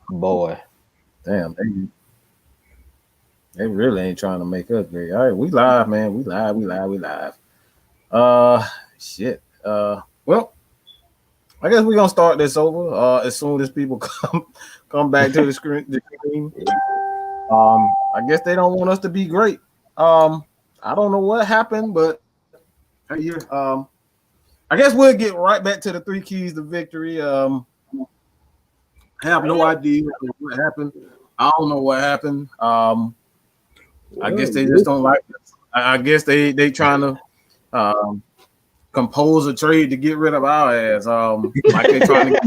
Boy, Damn, they really ain't trying to make us great. All right, we live, man. We live. Shit. Well, I guess we're gonna start this over. As soon as people come back to the screen. I guess they don't want us to be great. I don't know what happened, but hey, here. I guess we'll get right back to the three keys to victory. I have no idea what happened. I don't know what happened. I guess they just don't like us. I guess they trying to compose a trade to get rid of our ass. Like they trying to.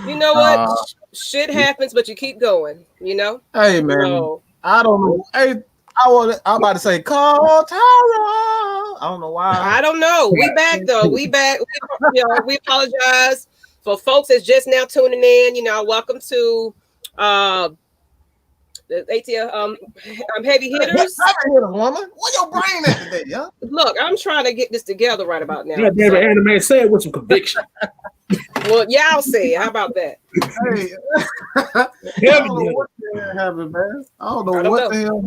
You know what? Shit happens, but you keep going. You know. Hey man, so, I don't know. Hey, I'm about to say call Tara. I don't know why. I don't know. We back though. We back. We apologize for folks that's just now tuning in. Welcome to the ATL heavy hitters. Heavy hitter, woman. Where your brain at today, huh? Look, I'm trying to get this together right about now. Yeah, damn anime said with some conviction. Well, y'all say, how about that? Hey, I don't know what the hell happened, man. I don't know what the hell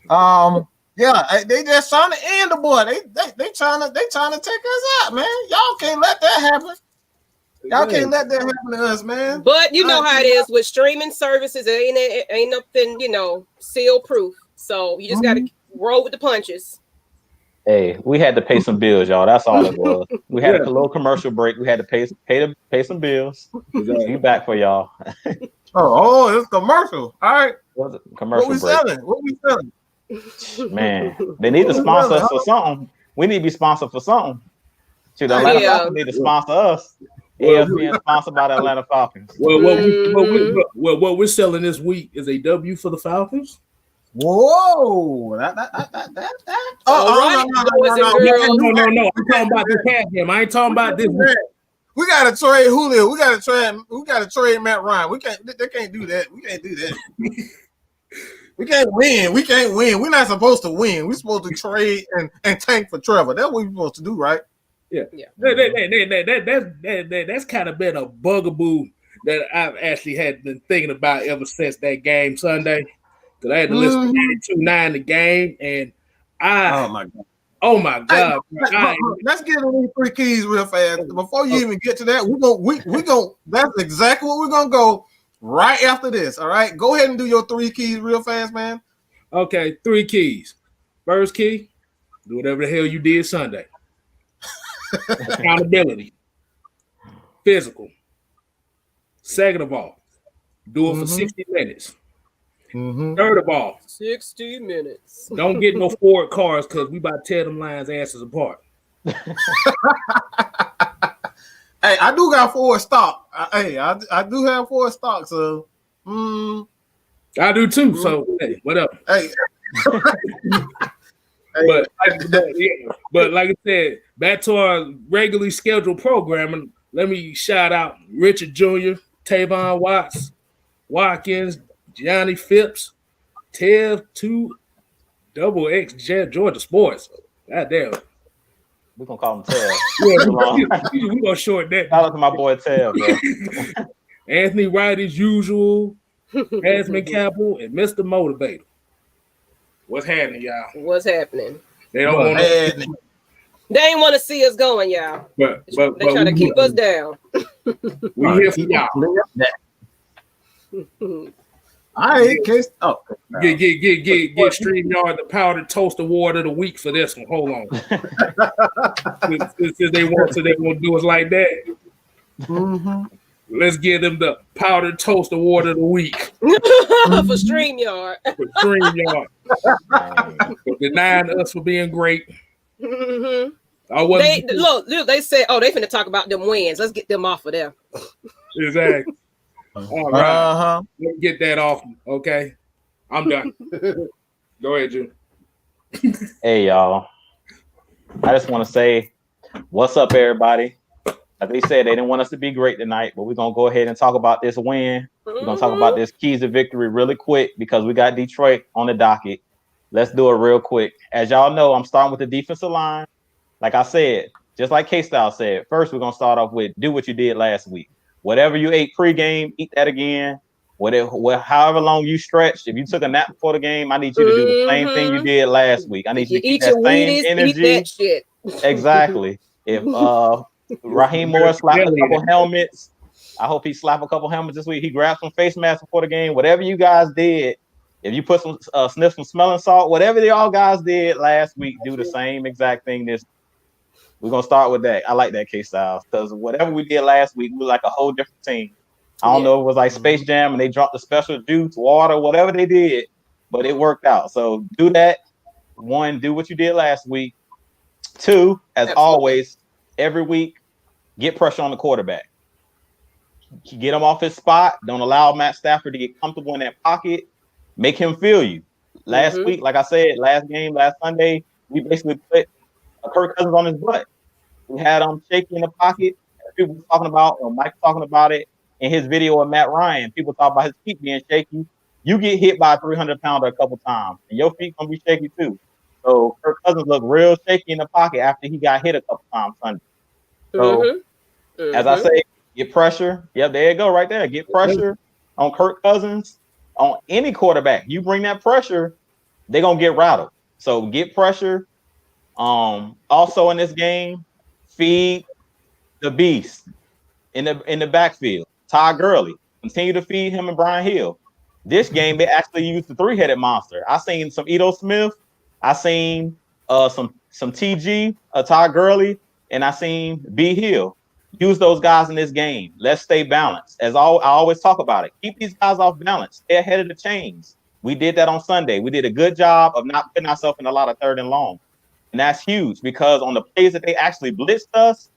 happened. Yeah, they just trying to end the boy. They trying to take us out, man. Y'all can't let that happen. Y'all can't let that happen to us, man. But you know how it is with streaming services. It ain't nothing, seal proof. So you just got to roll with the punches. Hey, we had to pay some bills, y'all. That's all it was. We had a little commercial break. We had to pay some bills. We back for y'all. Oh, it's commercial. All right. Commercial break. What we selling? Man, they need to sponsor us for something. We need to be sponsored for something. Shoot, the Atlanta Falcons need to sponsor us. being sponsored by the Atlanta Falcons. Well, what we're selling this week is a W for the Falcons. Whoa! No. I'm talking about the cat game. I ain't talking about this. We gotta trade Julio. We gotta trade Matt Ryan. They can't do that. We can't do that. We can't win. We're not supposed to win. We're supposed to trade and tank for Trevor. That's what we're supposed to do, right? Yeah. That's kind of been a bugaboo that I've actually had been thinking about ever since that game Sunday. Because I had to listen to 92-9 the game, and oh my god! Let's get into these three keys real fast. Before you even get to that, we go. That's exactly what we're gonna go right after this. All right, go ahead and do your three keys real fast, man. Okay, three keys. First key, do whatever the hell you did Sunday. Accountability, physical. Second of all, do it for 60 minutes. Third of all, 60 minutes. Don't get no Ford cars because we about to tear them Lions' asses apart. Hey, I do got Ford stock. I do have Ford stock, so I do too. So hey, what up? Hey. But like I said, back to our regularly scheduled programming. Let me shout out Richard Jr., Tavon Watts, Watkins, Johnny Phipps, Tev 2XX Georgia Sports. God damn. We're gonna call him Tev. We're gonna short that. Shout out to my boy Tev, bro. Anthony Wright as usual, Asman Campbell, and Mr. Motivator. What's happening, y'all? What's happening? They don't want to. They ain't want to see us going, y'all. But they trying to keep us down. We here for y'all. I case. Oh, get StreamYard the powdered toast award of the week for this one. Hold on. Since they want to do us like that. Let's give them the powdered toast award of the week for StreamYard. For StreamYard. For denying us for being great. Look, they said, they finna talk about them wins. Let's get them off of there. Exactly. All right. Let's get that off. Okay. I'm done. Go ahead, Jim. Hey, y'all. I just want to say, what's up, everybody? Like they said, they didn't want us to be great tonight, but we're going to go ahead and talk about this win. We're going to talk about this keys to victory really quick because we got Detroit on the docket. Let's do it real quick. As y'all know, I'm starting with the defensive line. Like I said, just like K-Style said, first we're going to start off with do what you did last week. Whatever you ate pregame, eat that again. However long you stretched, if you took a nap before the game, I need you to do the same thing you did last week. I need you to keep eat that your same Wheaties, energy. eat that shit. Exactly. If Raheem Morris slapped a couple helmets, I hope he slapped a couple helmets this week. He grabbed some face masks before the game. Whatever you guys did, if you put some sniff some smelling salt, whatever y'all guys did last week, do the same exact thing this. We're gonna start with that. I like that, K-Styles, because whatever we did last week, we were like a whole different team. I don't know if it was like Space Jam and they dropped the special juice, water, whatever they did, but it worked out. So do that. One, do what you did last week. Two, as always, every week, get pressure on the quarterback. Get him off his spot. Don't allow Matt Stafford to get comfortable in that pocket. Make him feel you. Last week, like I said, last Sunday, we basically put Kirk Cousins on his butt. We had him shaky in the pocket. People were talking about, Mike talking about it in his video of Matt Ryan. People talk about his feet being shaky. You get hit by a 300-pounder a couple times, and your feet gonna be shaky too. So Kirk Cousins looked real shaky in the pocket after he got hit a couple times Sunday. So as I say, get pressure. Yep, there you go, right there. Get pressure on Kirk Cousins, on any quarterback. You bring that pressure, they're gonna get rattled. So get pressure. Also in this game, feed the beast in the backfield. Todd Gurley. Continue to feed him and Brian Hill. This game, they actually used the three-headed monster. I seen some Ito Smith, I seen some TG, Todd Gurley, and I seen B Hill. Use those guys in this game. Let's stay balanced. I always talk about it. Keep these guys off balance. Stay ahead of the chains. We did that on Sunday. We did a good job of not putting ourselves in a lot of third and long. And that's huge because on the plays that they actually blitzed us,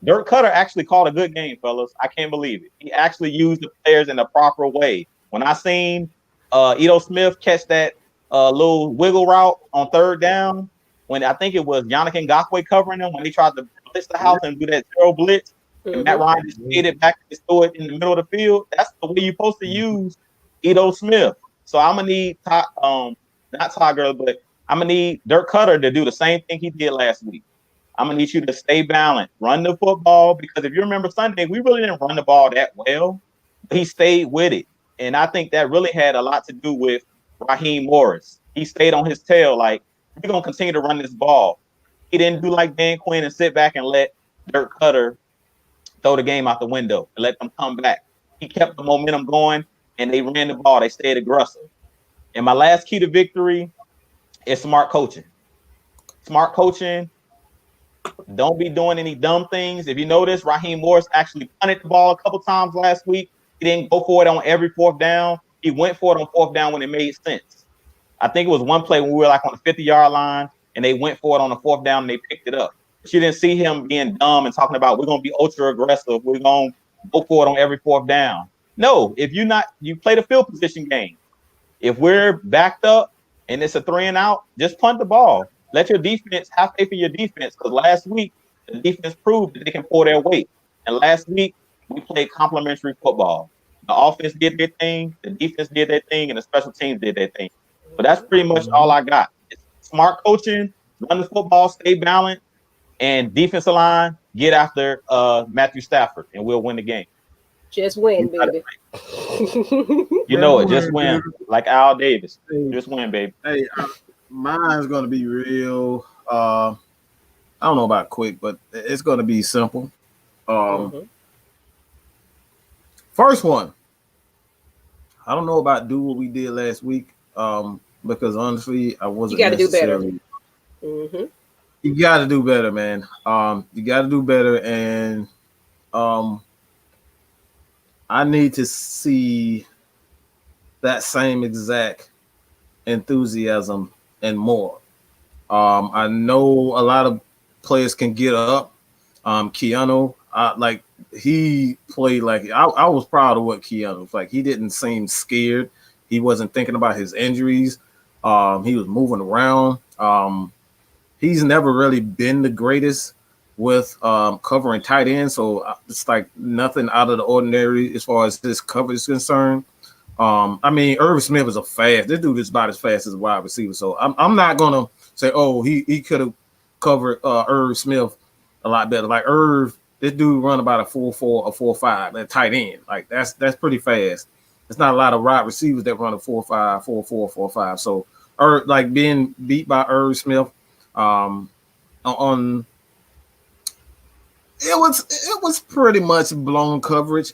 Dirk Cutter actually called a good game, fellas. I can't believe it. He actually used the players in the proper way. When I seen Ito Smith catch that little wiggle route on third down, when I think it was Yannick Ngakoue covering him, when they tried to blitz the house and do that zero blitz, and Matt Ryan just made it back and threw it in the middle of the field, that's the way you're supposed to use Ito Smith. So I'm going to need, not Todd Gurley, but I'm going to need Dirk Cutter to do the same thing he did last week. I'm going to need you to stay balanced, run the football, because if you remember Sunday, we really didn't run the ball that well, but he stayed with it. And I think that really had a lot to do with Raheem Morris. He stayed on his tail, like, we're going to continue to run this ball. He didn't do like Dan Quinn and sit back and let Dirk Cutter throw the game out the window and let them come back. He kept the momentum going, and they ran the ball. They stayed aggressive. And my last key to victory is smart coaching. Smart coaching. Don't be doing any dumb things. If you notice, Raheem Morris actually punted the ball a couple times last week. He didn't go for it on every fourth down. He went for it on fourth down when it made sense. I think it was one play when we were like on the 50-yard line, and they went for it on the fourth down and they picked it up. But you didn't see him being dumb and talking about we're going to be ultra aggressive. We're going to go for it on every fourth down. No, if you play the field position game. If we're backed up and it's a 3 and out, just punt the ball. Let your defense have faith in your defense, because last week the defense proved that they can pull their weight. And last week we played complementary football. The offense did their thing, the defense did their thing, and the special teams did their thing. But that's pretty much all I got. It's smart coaching, run the football, stay balanced, and defensive line, get after Matthew Stafford, and we'll win the game. Just win, baby. You know it. Just win. Like Al Davis. Just win, baby. Hey, mine's going to be real. I don't know about quick, but it's going to be simple. First one. I don't know about do what we did last week, because honestly, I wasn't. You got to do better. You got to do better, man. You got to do better, and I need to see that same exact enthusiasm and more. I know a lot of players can get up. Keanu, he played like I was proud of what Keanu was like. He didn't seem scared. He wasn't thinking about his injuries. He was moving around. He's never really been the greatest with covering tight end, so it's like nothing out of the ordinary as far as his coverage is concerned. I mean, Irv Smith is this dude is about as fast as a wide receiver, so I'm not gonna say, oh, he could have covered Irv Smith a lot better. Like Irv this dude run about a 4.4 or 4.5 at tight end. Like that's pretty fast. There's not a lot of wide receivers that run a 4.5, 4.4, 4.5. So, like being beat by Irv Smith, on it was pretty much blown coverage.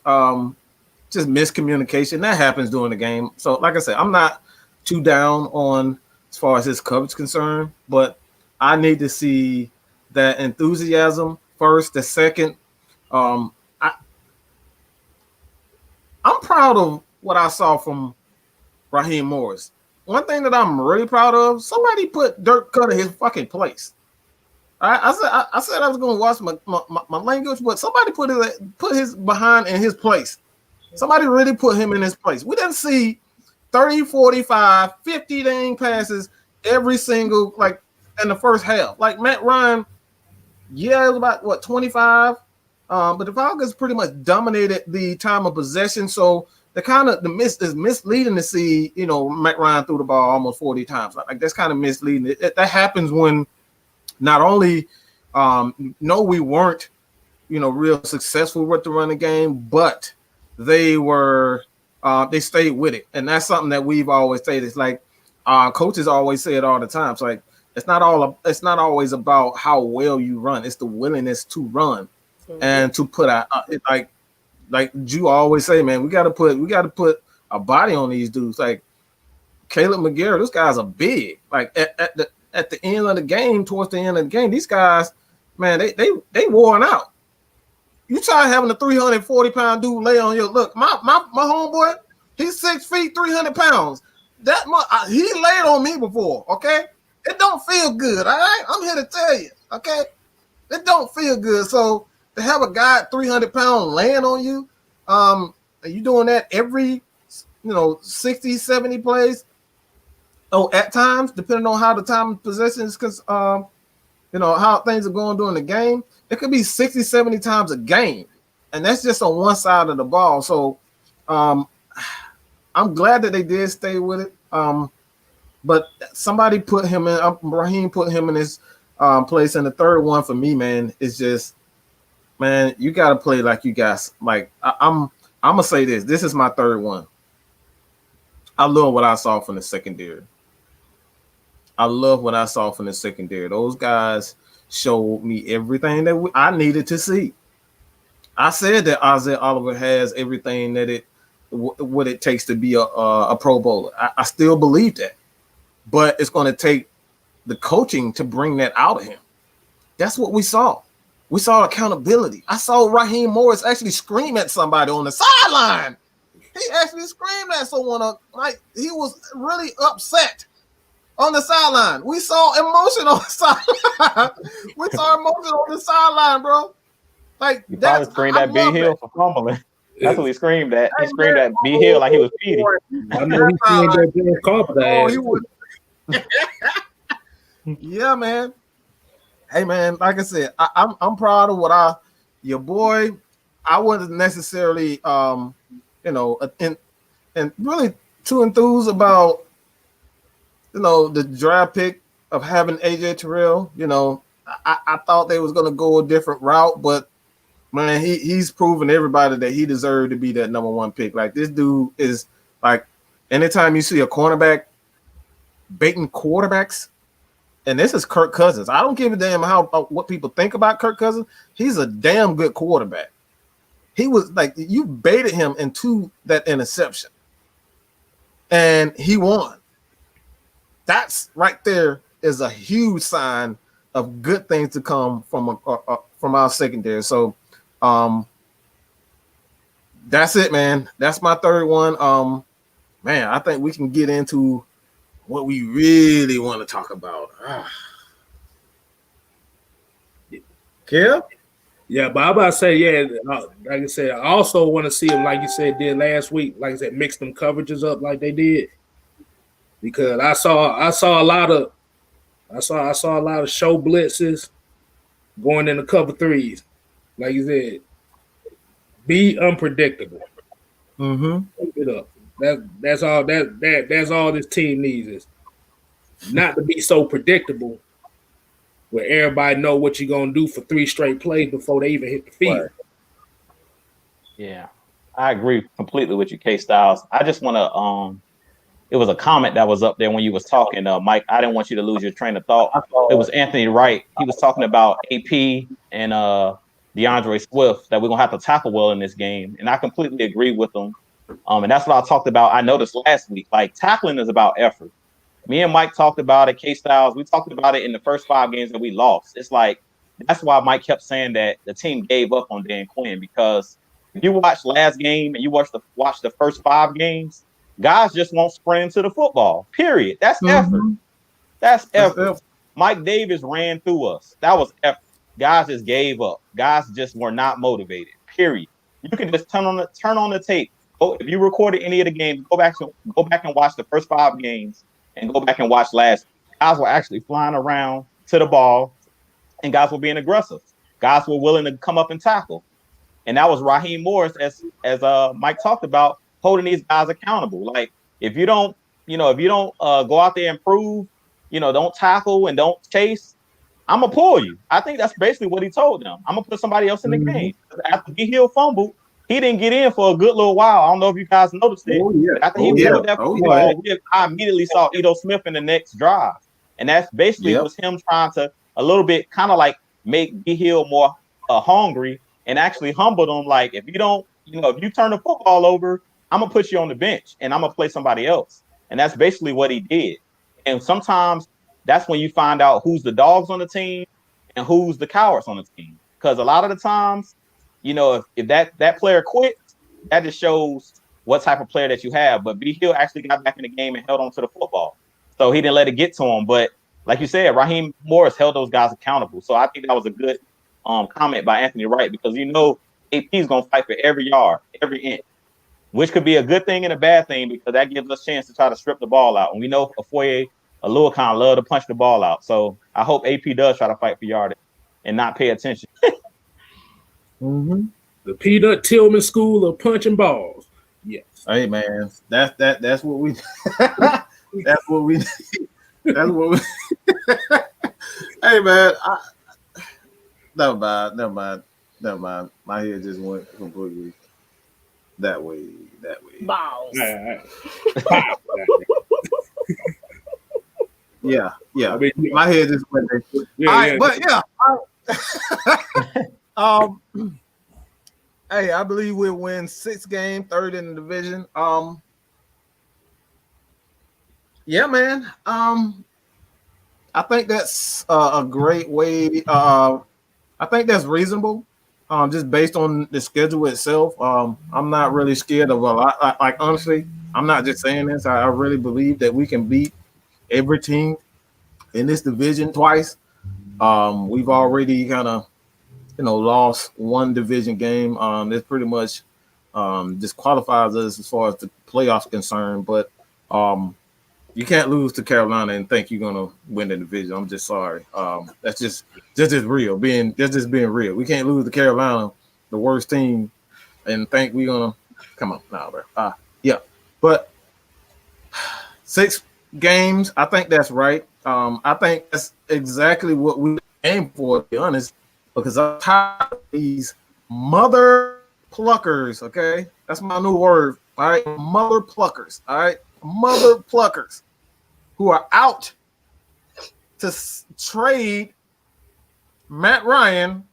Just miscommunication that happens during the game. So, like I said, I'm not too down on as far as his coverage concerned, but I need to see that enthusiasm first. The second, I'm proud of what I saw from Raheem Morris. One thing that I'm really proud of, somebody put Dirk Cutter in his fucking place. I said I was going to watch my language, but somebody put his behind in his place. Somebody really put him in his place. We didn't see 30, 45, 50 dang passes every single, like, in the first half. Like Matt Ryan, yeah, it was about, 25? But the Falcons pretty much dominated the time of possession. So is misleading to see, Matt Ryan threw the ball almost 40 times. Like that's kind of misleading. That happens when not only no, we weren't, real successful with the running game, but they stayed with it. And that's something that we've always said. It's like coaches always say it all the time. It's like it's not always about how well you run. It's the willingness to run and to put out like Drew always say, man, we got to put a body on these dudes. Like Caleb McGarrett, those guys are big. Like at the end of the game, towards the end of the game, these guys, man, they worn out. You try having a 340-pound dude lay on you. Look, my homeboy, he's 6 feet, 300 pounds. He laid on me before, okay? It don't feel good, all right? I'm here to tell you, okay? It don't feel good. So to have a guy 300 pounds laying on you, are you doing that every, 60, 70 plays? Oh, at times, depending on how the time of possession is, because, how things are going during the game, it could be 60, 70 times a game. And that's just on one side of the ball. So I'm glad that they did stay with it. But somebody put him in, Raheem put him in his place. And the third one for me, man, is just, man, you got to play like you guys. Like, I'm going to say this. This is my third one. I love what I saw from the secondary. Those guys showed me everything that I needed to see. I said that Isaiah Oliver has everything that what it takes to be a Pro Bowler. I still believe that, but it's going to take the coaching to bring that out of him. That's what we saw. We saw accountability. I saw Raheem Morris actually scream at somebody on the sideline. He actually screamed at someone. Like he was really upset on the sideline. We saw emotion on the sideline. Bro. Like he probably screamed at B Hill for fumbling. That's what he screamed at. He screamed at B Hill like he was Petey. I know he screamed at James Carpenter. He would. Yeah, man. Hey, man. Like I said, I'm proud of what your boy. I wasn't necessarily and really too enthused about the draft pick of having AJ Terrell. I thought they was gonna go a different route, but man, he's proven everybody that he deserved to be that number one pick. Like this dude is like, anytime you see a cornerback baiting quarterbacks, and this is Kirk Cousins. I don't give a damn what people think about Kirk Cousins. He's a damn good quarterback. He was like, you baited him into that interception, and he won. That's right there is a huge sign of good things to come from our secondary. So, that's it, man. That's my third one. Man, I think we can get into what we really want to talk about. Kev? Yeah, but I'm about to say, like I said, I also want to see them, like you said, did last week, like I said, mix them coverages up like they did. Because I saw a lot of show blitzes going into cover threes. Like you said, be unpredictable. Mm-hmm. Keep it up. That's all this team needs is not to be so predictable where everybody know what you're gonna do for 3 straight plays before they even hit the field. Right. Yeah, I agree completely with you, K Styles. I just want to it was a comment that was up there when you was talking, Mike. I didn't want you to lose your train of thought. It was Anthony Wright. He was talking about AP and DeAndre Swift, that we're gonna have to tackle well in this game, and I completely agree with him. And that's what I talked about. I noticed last week, like tackling is about effort. Me and Mike talked about it. K Styles, we talked about it in the first 5 games that we lost. It's like that's why Mike kept saying that the team gave up on Dan Quinn, because if you watch last game and you watch the first 5 games, guys just won't sprint into the football. Period. That's effort. That's effort. Mike Davis ran through us. That was effort. Guys just gave up. Guys just were not motivated. Period. You can just turn on the tape. If you recorded any of the games, go back and watch the first 5 games and go back and watch last. Guys were actually flying around to the ball, and guys were being aggressive. Guys were willing to come up and tackle. And that was Raheem Morris, as Mike talked about, holding these guys accountable. Like if you don't go out there and prove, don't tackle and don't chase, I'm gonna pull you. I think that's basically what he told them. I'm gonna put somebody else in the game. After B Hill fumbled, he didn't get in for a good little while. I don't know if you guys noticed it. After he pulled that football, I immediately saw Ito Smith in the next drive, and that's basically was him trying to a little bit kind of like make B Hill more hungry and actually humbled him. Like if you don't, if you turn the football over, I'm gonna put you on the bench and I'm gonna play somebody else. And that's basically what he did. And sometimes that's when you find out who's the dogs on the team and who's the cowards on the team. Because a lot of the times, if that player quits, that just shows what type of player that you have. But B Hill actually got back in the game and held on to the football. So he didn't let it get to him. But like you said, Raheem Morris held those guys accountable. So I think that was a good comment by Anthony Wright, because AP is gonna fight for every yard, every inch, which could be a good thing and a bad thing, because that gives us a chance to try to strip the ball out. And we know Ofoye, Oluokun love to punch the ball out. So I hope AP does try to fight for yardage and not pay attention. The Peanut Tillman School of punching balls. Yes. Hey man, that's what we that's what we that's what we Hey man, never mind. My head just went completely that way. Balls. Yeah. I mean, my head just went there. But hey, I believe we'll win 6th game, 3rd in the division. Yeah, man. I think that's a great way. I think that's reasonable. Just based on the schedule itself. I'm not really scared of a lot. Like honestly, I'm not just saying this. I really believe that we can beat every team in this division twice. We've already kind of, lost 1 division game. This pretty much disqualifies us as far as the playoffs concerned. But you can't lose to Carolina and think you're gonna win the division. I'm just sorry. That's just real. Being real. We can't lose to Carolina, the worst team, and think we're gonna come on now, bro. Yeah, but 6 games, I think that's right. I think that's exactly what we aim for, to be honest, because I'm tired of these mother pluckers. Okay, that's my new word. All right, mother pluckers. All right, mother pluckers who are out to trade Matt Ryan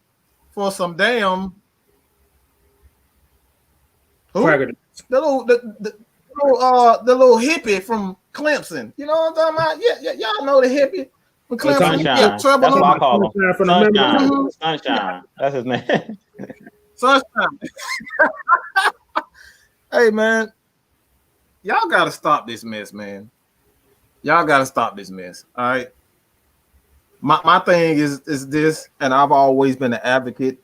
for some damn the little hippie from Clemson. You know what I'm talking about? Yeah, y'all know the hippie from Clemson. Sunshine. That's what I call him. Sunshine. That's his name. Sunshine. Hey man, y'all gotta stop this mess, man. Y'all gotta stop this mess. All right. My thing is this, and I've always been an advocate.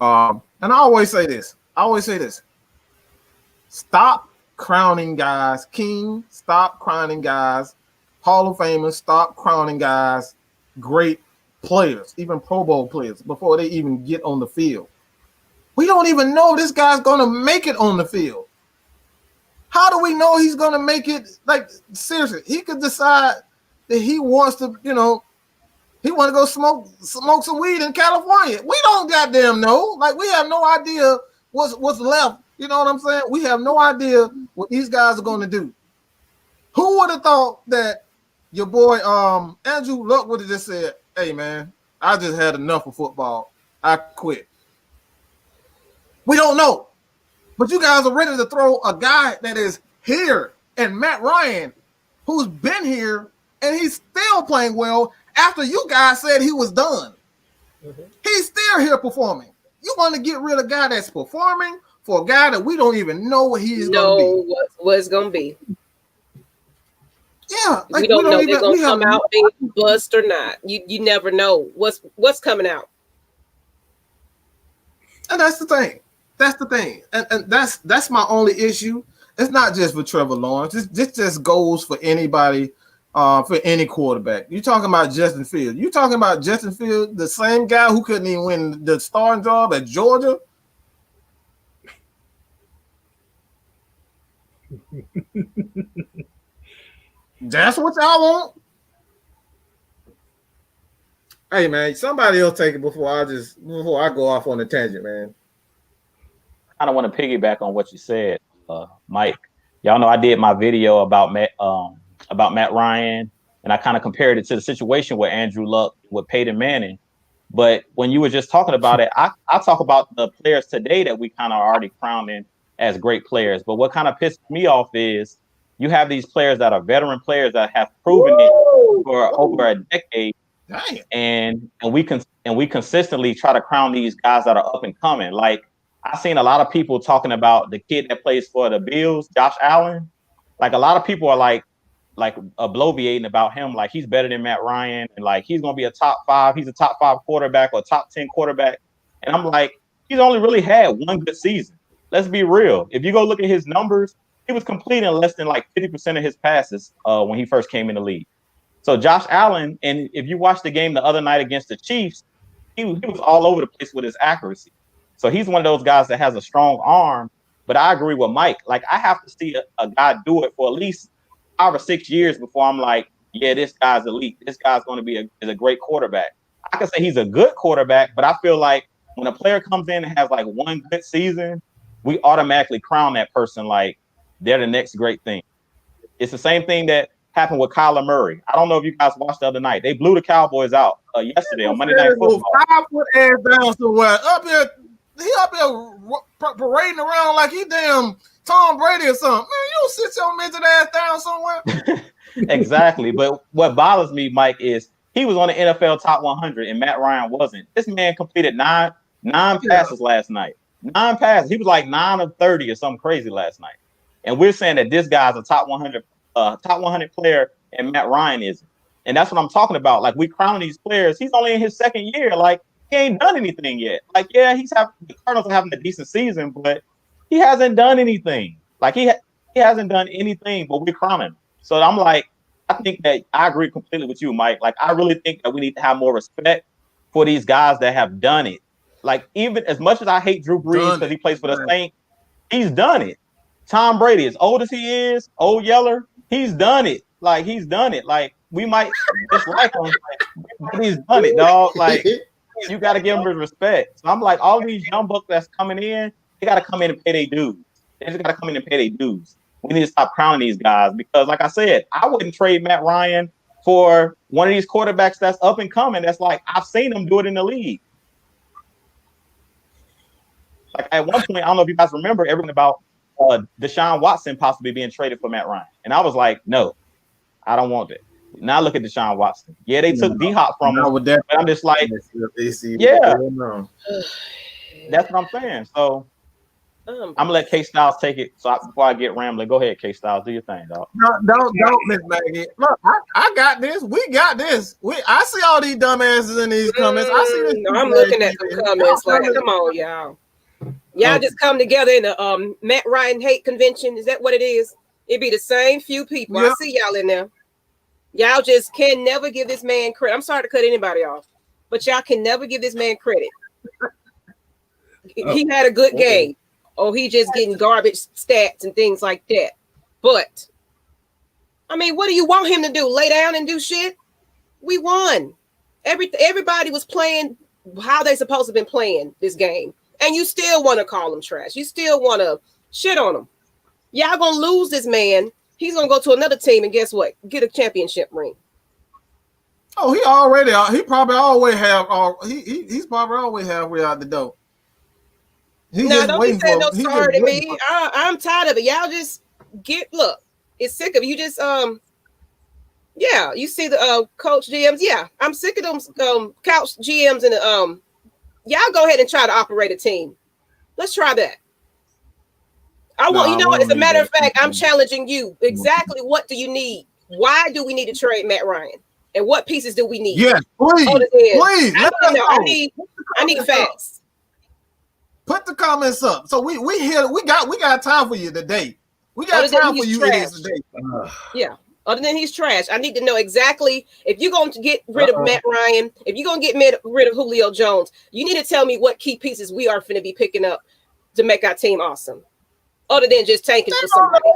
And I always say this. Stop crowning guys king. Stop crowning guys Hall of Famers. Stop crowning guys great players, even Pro Bowl players, before they even get on the field. We don't even know this guy's gonna make it on the field. How do we know he's going to make it? Like, seriously, he could decide that he wants to, He want to go smoke some weed in California. We don't goddamn know. Like, we have no idea what's left. You know what I'm saying? We have no idea what these guys are going to do. Who would have thought that your boy Andrew Luck would have just said, "Hey man, I just had enough of football. I quit." We don't know. But you guys are ready to throw a guy that is here and Matt Ryan, who's been here and he's still playing well after you guys said he was done. Mm-hmm. He's still here performing. You want to get rid of a guy that's performing for a guy that we don't even know what he's going to be. What it's going to be. Yeah. Like, we don't know if they're going to come out being bust or not. You never know what's coming out. And that's the thing. That's the thing. And that's my only issue. It's not just for Trevor Lawrence. This just goes for anybody, for any quarterback. You're talking about Justin Fields. You're talking about Justin Fields, the same guy who couldn't even win the starting job at Georgia. That's what y'all want? Hey man, somebody else take it before I go off on a tangent, man. I don't want to piggyback on what you said, Mike. Y'all know I did my video about Matt Ryan, and I kind of compared it to the situation with Andrew Luck with Peyton Manning. But when you were just talking about it, I talk about the players today that we kind of already crowned in as great players. But what kind of pissed me off is you have these players that are veteran players that have proven it for over a decade. And we consistently try to crown these guys that are up and coming. Like, I've seen a lot of people talking about the kid that plays for the Bills, Josh Allen. Like, a lot of people are like bloviating about him, like he's better than Matt Ryan, and like he's gonna be a top 5. He's a top 5 quarterback or top 10 quarterback. And I'm like, he's only really had one good season. Let's be real. If you go look at his numbers, he was completing less than like 50% of his passes when he first came in the league. So Josh Allen, and if you watched the game the other night against the Chiefs, he was all over the place with his accuracy. So he's one of those guys that has a strong arm. But I agree with Mike. Like, I have to see a guy do it for at least 5 or 6 years before I'm like, yeah, this guy's elite. This guy's going to be a great quarterback. I can say he's a good quarterback, but I feel like when a player comes in and has like one good season, we automatically crown that person like they're the next great thing. It's the same thing that happened with Kyler Murray. I don't know if you guys watched the other night. They blew the Cowboys out yesterday on Monday Night Football. 5 foot ass down somewhere. He up here parading around like he damn Tom Brady or something. Man, you don't sit your midget ass down somewhere. Exactly. But what bothers me, Mike, is he was on the NFL top 100 and Matt Ryan wasn't. This man completed nine passes last night. 9 passes. He was like 9 of 30 or something crazy last night. And we're saying that this guy's a top 100 player and Matt Ryan isn't. And that's what I'm talking about. Like, we crown these players. He's only in his second year. Like, he ain't done anything yet. Like, yeah, the Cardinals are having a decent season, but he hasn't done anything. Like, he hasn't done anything, but we're crowning him. So I'm like, I think that I agree completely with you, Mike. Like, I really think that we need to have more respect for these guys that have done it. Like, even as much as I hate Drew Brees because he plays for the Saints, he's done it. Tom Brady, as old as he is, old Yeller, he's done it. Like, he's done it. Like, we might dislike him, but he's done it, dog. Like, you got to give him his respect. So I'm like, all these young bucks that's coming in, they got to come in and pay their dues. They just got to come in and pay their dues. We need to stop crowning these guys because, like I said, I wouldn't trade Matt Ryan for one of these quarterbacks that's up and coming. That's like, I've seen them do it in the league. Like, at one point, I don't know if you guys remember everything about Deshaun Watson possibly being traded for Matt Ryan. And I was like, no, I don't want it. Now look at Deshaun Watson. Yeah, they took D-Hop from him, but I'm just like, yeah, that's what I'm saying. So I'm gonna let K Styles take it. So before I get rambling, go ahead, K Styles, do your thing, dog. Don't, Miss Maggie. Look, I got this. We got this. I see all these dumbasses in these comments. I see this. I'm looking at the comments like, come on, y'all. Y'all just come together in a Matt Ryan hate convention. Is that what it is? It be the same few people. I see y'all in there. Y'all just can never give this man credit. I'm sorry to cut anybody off, but y'all can never give this man credit. He had a good game. Or he just getting garbage stats and things like that. But, I mean, what do you want him to do? Lay down and do shit? We won. Everybody was playing how they supposed to have been playing this game, and you still want to call them trash. You still want to shit on them. Y'all gonna lose this man. He's gonna go to another team, and guess what? Get a championship ring. Oh, he probably always have. He's probably always halfway out the door. Don't be saying no sorry to me. I'm tired of it. Y'all just look. It's sick of you. Just yeah. You see the coach GMs. Yeah, I'm sick of them couch GMs and y'all go ahead and try to operate a team. Let's try that. You know what? As a matter of fact, I'm challenging you. Exactly what do you need? Why do we need to trade Matt Ryan? And what pieces do we need? Yes, please. I need facts. Put the comments up. So we here. We got time for you today. We got time for you today. Yeah. Other than he's trash, I need to know exactly if you're going to get rid of Matt Ryan, if you're going to get rid of Julio Jones, you need to tell me what key pieces we are going to be picking up to make our team awesome. Other than just tanking for somebody.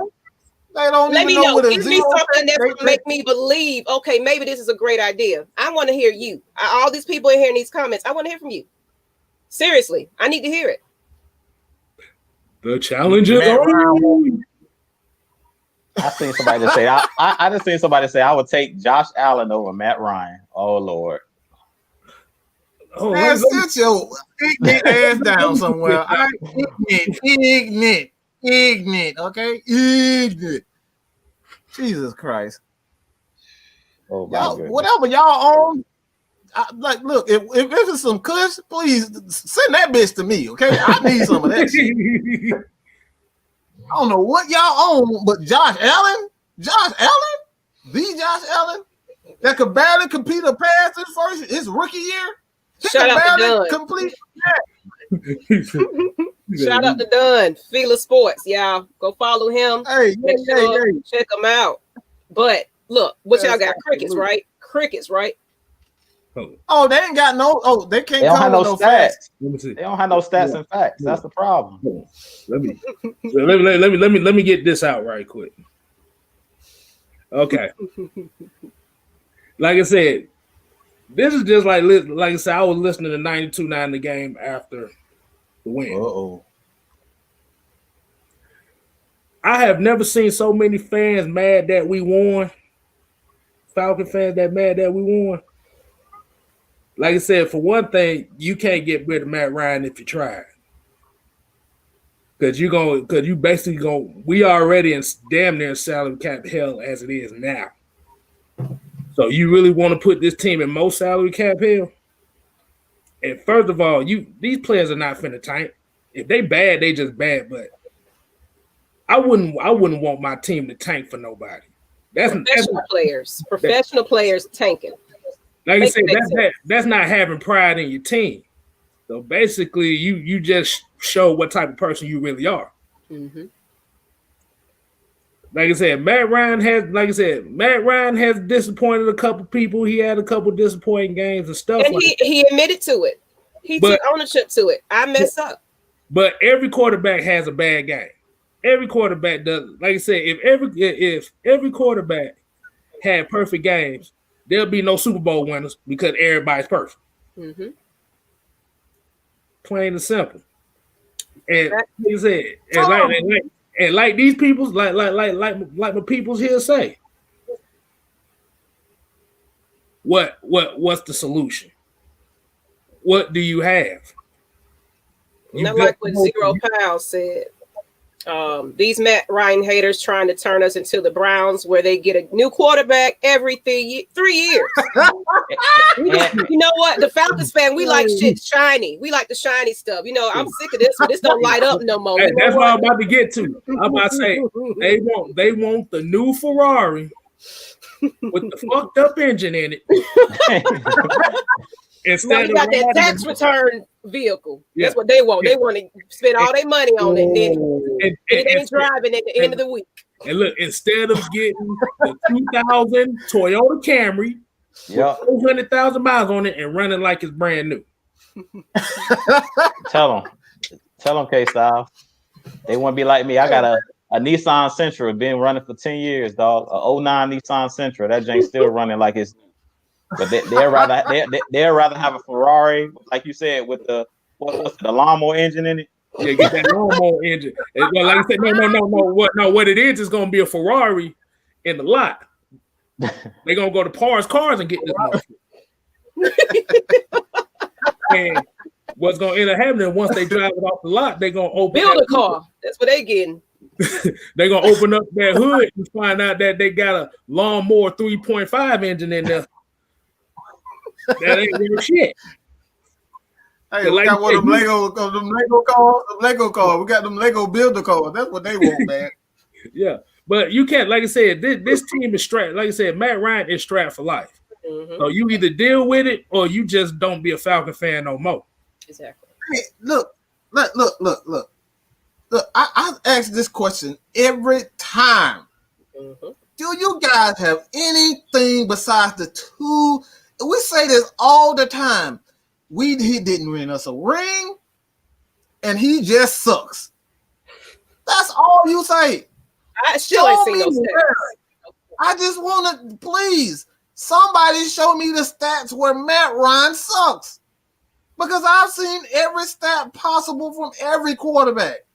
They don't Let me know. Give me something that's going to make me me believe, okay, maybe this is a great idea. I want to hear you. All these people in here in these comments, I want to hear from you. Seriously, I need to hear it. The challenge is on. I seen somebody say I just seen somebody say I would take Josh Allen over Matt Ryan. Oh Lord. Oh, man, sit your ignorant ass down somewhere. Ignorant, okay? Ignorant. Jesus Christ. Oh, whatever y'all own, look, if it's some kush, please send that bitch to me, okay? I need some of that shit. I don't know what y'all own, but Josh Allen, the Josh Allen, that could barely compete a pass his rookie year. Shout out to Dunn. Complete. Shout out to Dunn. Fila Sports, y'all. Go follow him. Hey. Check him out. But look, what y'all got? Crickets, right? Crickets, right? Oh, they ain't got no. Oh, they can't. They don't have no stats. Facts. Let me see. They don't have no stats and facts. That's the problem. Let me get this out right quick. Okay. Like I said, this is just like I said. I was listening to 92.9 the game after the win. I have never seen so many fans mad that we won. Falcon fans that mad that we won. Like I said, for one thing, you can't get rid of Matt Ryan if you try. We already in damn near salary cap hell as it is now. So you really want to put this team in most salary cap hell? And first of all, these players are not finna tank. If they bad, they just bad. But I wouldn't want my team to tank for nobody. Professional players tanking. Like I said, that's not having pride in your team. So basically, you just show what type of person you really are. Mm-hmm. Like I said, Matt Ryan has disappointed a couple people. He had a couple disappointing games and stuff. And he admitted to it. He took ownership to it. I messed up. But every quarterback has a bad game. Every quarterback does. Like I said, if every quarterback had perfect games, there'll be no Super Bowl winners because everybody's perfect. Mm-hmm. Plain and simple. And like I said, and like these peoples, like my peoples here say, what's the solution? What do you have? Not like what Zero Pound said. These Matt Ryan haters trying to turn us into the Browns, where they get a new quarterback every 3 years. You know what? The Falcons fan, we like shit shiny. We like the shiny stuff. You know, I'm sick of this one. This don't light up no more. Hey, that's what I'm about to get to. I'm about to say they want the new Ferrari with the fucked up engine in it. Instead you got that tax return vehicle. Yeah. That's what they want. They want to spend all their money on it. Then it ain't driving at the end of the week. And look, instead of getting the 2000 Toyota Camry, 400,000 miles on it and running like it's brand new. Tell them, K-Style. They want to be like me. I got a Nissan Sentra, been running for 10 years, dog. A 09 Nissan Sentra. That jank's still running like it's But they'd rather have a Ferrari, like you said, with the what's the lawnmower engine in it. Yeah, get that lawnmower engine. Well, like I said, no. What it is going to be a Ferrari in the lot. They're gonna go to Par's Cars and get this motherfucker. And what's gonna end up happening once they drive it off the lot, they're gonna build a car. That's what they getting. They're gonna open up that hood and find out that they got a lawnmower 3.5 engine in there. That ain't real shit. Hey, we got one of them Lego cars. The Lego cars. We got them Lego builder cars. That's what they want, man. Yeah, but you can't. Like I said, this team is strapped. Like I said, Matt Ryan is strapped for life. Mm-hmm. So you either deal with it or you just don't be a Falcon fan no more. Exactly. Hey, look. I ask this question every time. Mm-hmm. Do you guys have anything besides the two? We say this all the time. He didn't win us a ring, and he just sucks. That's all you say. I still ain't seen those stats. I just want to, please, somebody show me the stats where Matt Ryan sucks. Because I've seen every stat possible from every quarterback.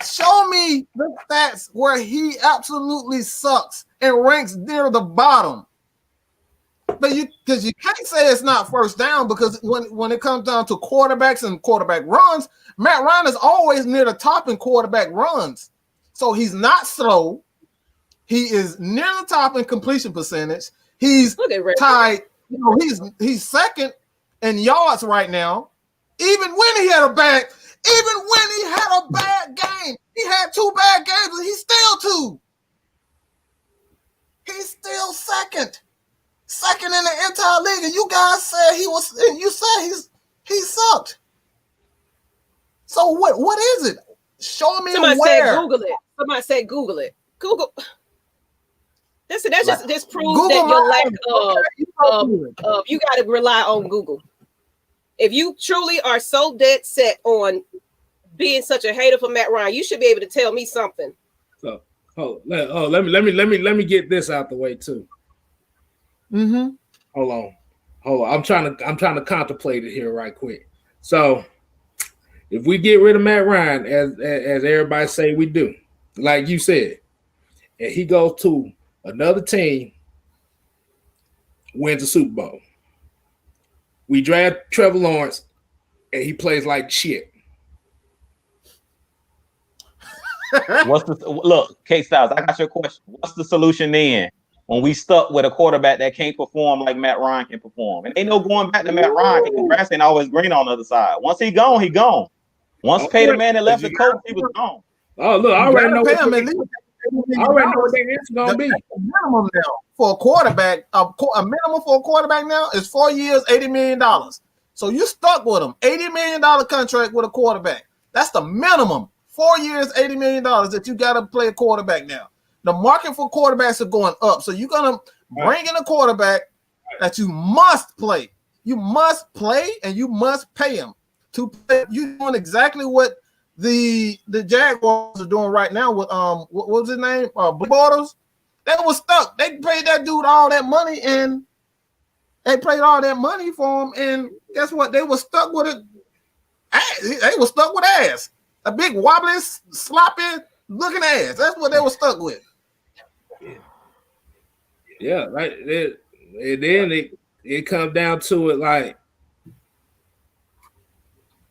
Show me the stats where he absolutely sucks and ranks near the bottom. But because you can't say it's not first down, because when it comes down to quarterbacks and quarterback runs, Matt Ryan is always near the top in quarterback runs. So he's not slow. He is near the top in completion percentage. He's tied. You know, he's second in yards right now. Even when he had a bad game, he had 2 bad games, and he's still 2. He's still second in the entire league. And you guys said he sucked. So what is it? Show me Somebody where. Said Google it. Somebody said Google it. Google. That's just proves Google that your lack of you got to rely on Google. If you truly are so dead set on being such a hater for Matt Ryan, you should be able to tell me something. So, let me get this out the way too. Mm-hmm. Hold on. I'm trying to contemplate it here right quick. So, if we get rid of Matt Ryan, as everybody say we do, like you said, and he goes to another team, wins a Super Bowl. We draft Trevor Lawrence, and he plays like shit. Look, K-Styles, I got your question. What's the solution then when we stuck with a quarterback that can't perform like Matt Ryan can perform? And ain't no going back to Matt Ryan because the grass ain't always green on the other side. Once he gone, he gone. Once Peyton Manning left the coach, he was gone. Oh, look, I already know what the answer's going to be. Minimum now for a quarterback, a minimum for a quarterback now is 4 years, $80 million. So you stuck with him. $80 million contract with a quarterback. That's the minimum. 4 years, $80 million that you got to play a quarterback now. The market for quarterbacks are going up. So you're going to bring in a quarterback that you must play. You must play and you must pay him to play. You're doing exactly what the Jaguars are doing right now with what was his name? Blue Borders. They were stuck. They paid that dude all that money and they paid all that money for him. And guess what? They were stuck with it. They were stuck with ass. A big wobbly, sloppy looking ass. That's what they were stuck with. Yeah, right. And then it comes down to it like.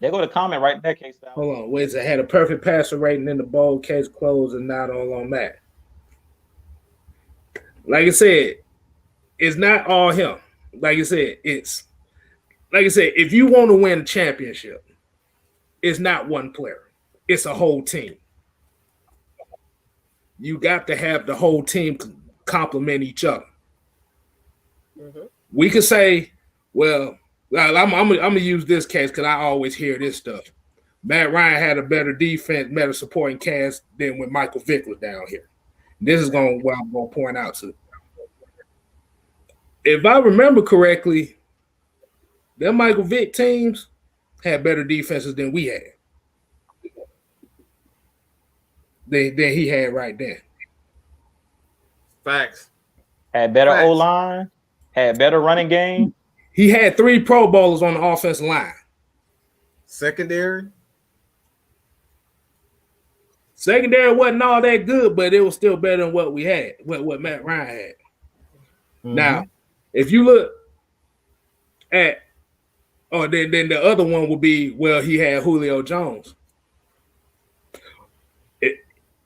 They go to comment right there, K-Style. Hold on, wait. It had a perfect passer rating in the bowl, case closed, and not all on that. Like I said, it's not all him. Like I said, if you want to win a championship, it's not one player. It's a whole team. You got to have the whole team complement each other. Mm-hmm. We could say, well, I'm gonna use this case because I always hear this stuff. Matt Ryan had a better defense, better supporting cast than when Michael Vick was down here. This is what I'm gonna point out to. If I remember correctly, them Michael Vick teams had better defenses than we had. Than he had right then. Facts. Had better O-line. Had better running game. He had 3 Pro Bowlers on the offensive line. Secondary wasn't all that good, but it was still better than what we had, what Matt Ryan had. Mm-hmm. Now, if you look at, then the other one would be, well, he had Julio Jones.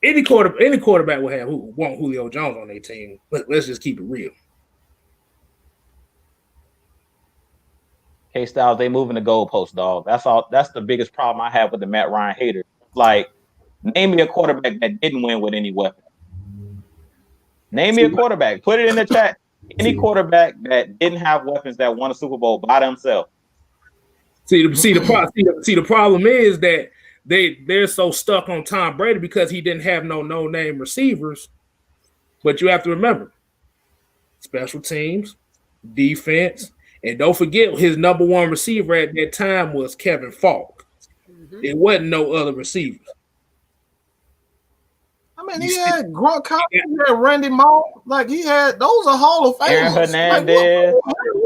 Any quarterback will want Julio Jones on their team. Let's just keep it real. K-Styles, they moving the goalpost, dog. That's all. That's the biggest problem I have with the Matt Ryan haters. Like, name me a quarterback that didn't win with any weapon. Name me a quarterback. Put it in the chat. Any quarterback that didn't have weapons that won a Super Bowl by themselves. See the problem is that they're so stuck on Tom Brady because he didn't have no name receivers. But you have to remember, special teams, defense, and don't forget his number 1 receiver at that time was Kevin Falk. Mm-hmm. There wasn't no other receivers. I mean, he had Gronkowski, he had Randy Moss. Like, he had, those are Hall of Famers. Aaron Hernandez.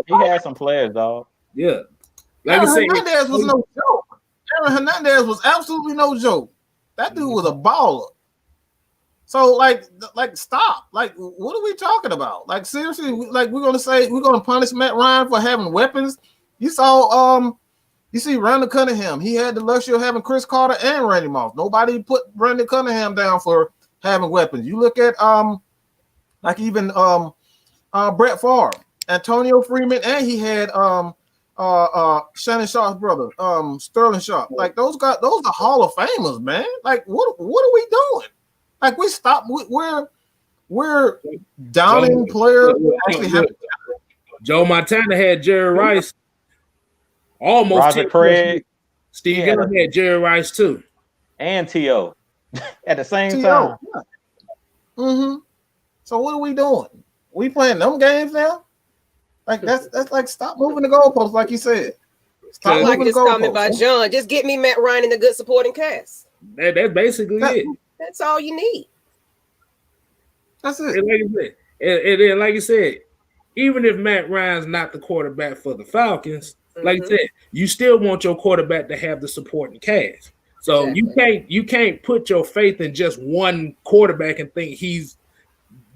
He had some players, dog. Yeah. Like Aaron Hernandez was no joke. Aaron Hernandez was absolutely no joke. That dude was a baller. So, like, stop. Like, what are we talking about? Like, seriously, like, we're gonna punish Matt Ryan for having weapons. You saw, you see Randall Cunningham. He had the luxury of having Chris Carter and Randy Moss. Nobody put Randall Cunningham down for having weapons. You look at like even Brett Favre, Antonio Freeman, and he had Shannon Sharp's brother, Sterling Sharp. Like, those are Hall of Famers, man. Like, what are we doing? Like, we stop. We're downing players. Joe Montana had Jerry Rice. Almost Roger Craig. Steve Young had Jerry Rice too, and T.O. at the same time. Yeah. Mm-hmm. So what are we doing? We playing them games now? Like, that's like, stop moving the goalposts, like you said. I like this comment by John. Just get me Matt Ryan in a good supporting cast. That's basically it. That's all you need. That's it. And then, like you said, even if Matt Ryan's not the quarterback for the Falcons, like you said, you still want your quarterback to have the supporting cast. So you can't put your faith in just one quarterback and think he's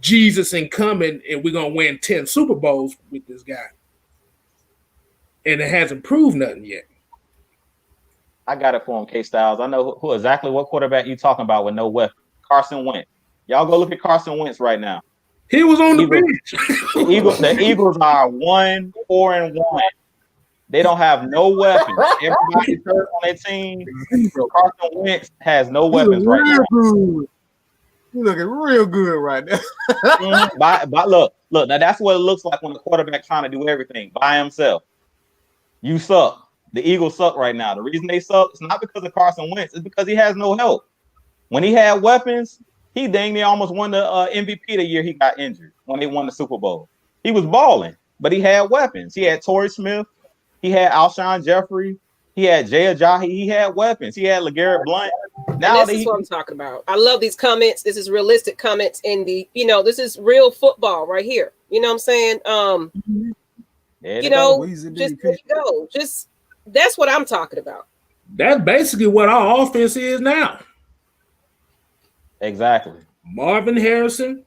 Jesus and coming and we're gonna win 10 Super Bowls with this guy. And it hasn't proved nothing yet. I got it for him, K-Styles. I know who exactly what quarterback you talking about with no weapon. Carson Wentz. Y'all go look at Carson Wentz right now. He was on the bench. The Eagles are 1-4-1. They don't have no weapons. Everybody's hurt on their team. Carson Wentz has no weapons right now. Good. You're looking real good right now. But look, now that's what it looks like when the quarterback trying to do everything by himself. You suck. The Eagles suck right now. The reason they suck is not because of Carson Wentz, it's because he has no help. When he had weapons, he dang near almost won the MVP the year he got injured when they won the Super Bowl. He was balling, but he had weapons. He had Torrey Smith. He had Alshon Jeffrey. He had Jay Ajayi. He had weapons. He had LeGarrette Blount. Now this is what I'm talking about. I love these comments. This is realistic comments in the, this is real football right here. You know what I'm saying? Just there you go. Just that's what I'm talking about. That's basically what our offense is now. Exactly. Marvin Harrison,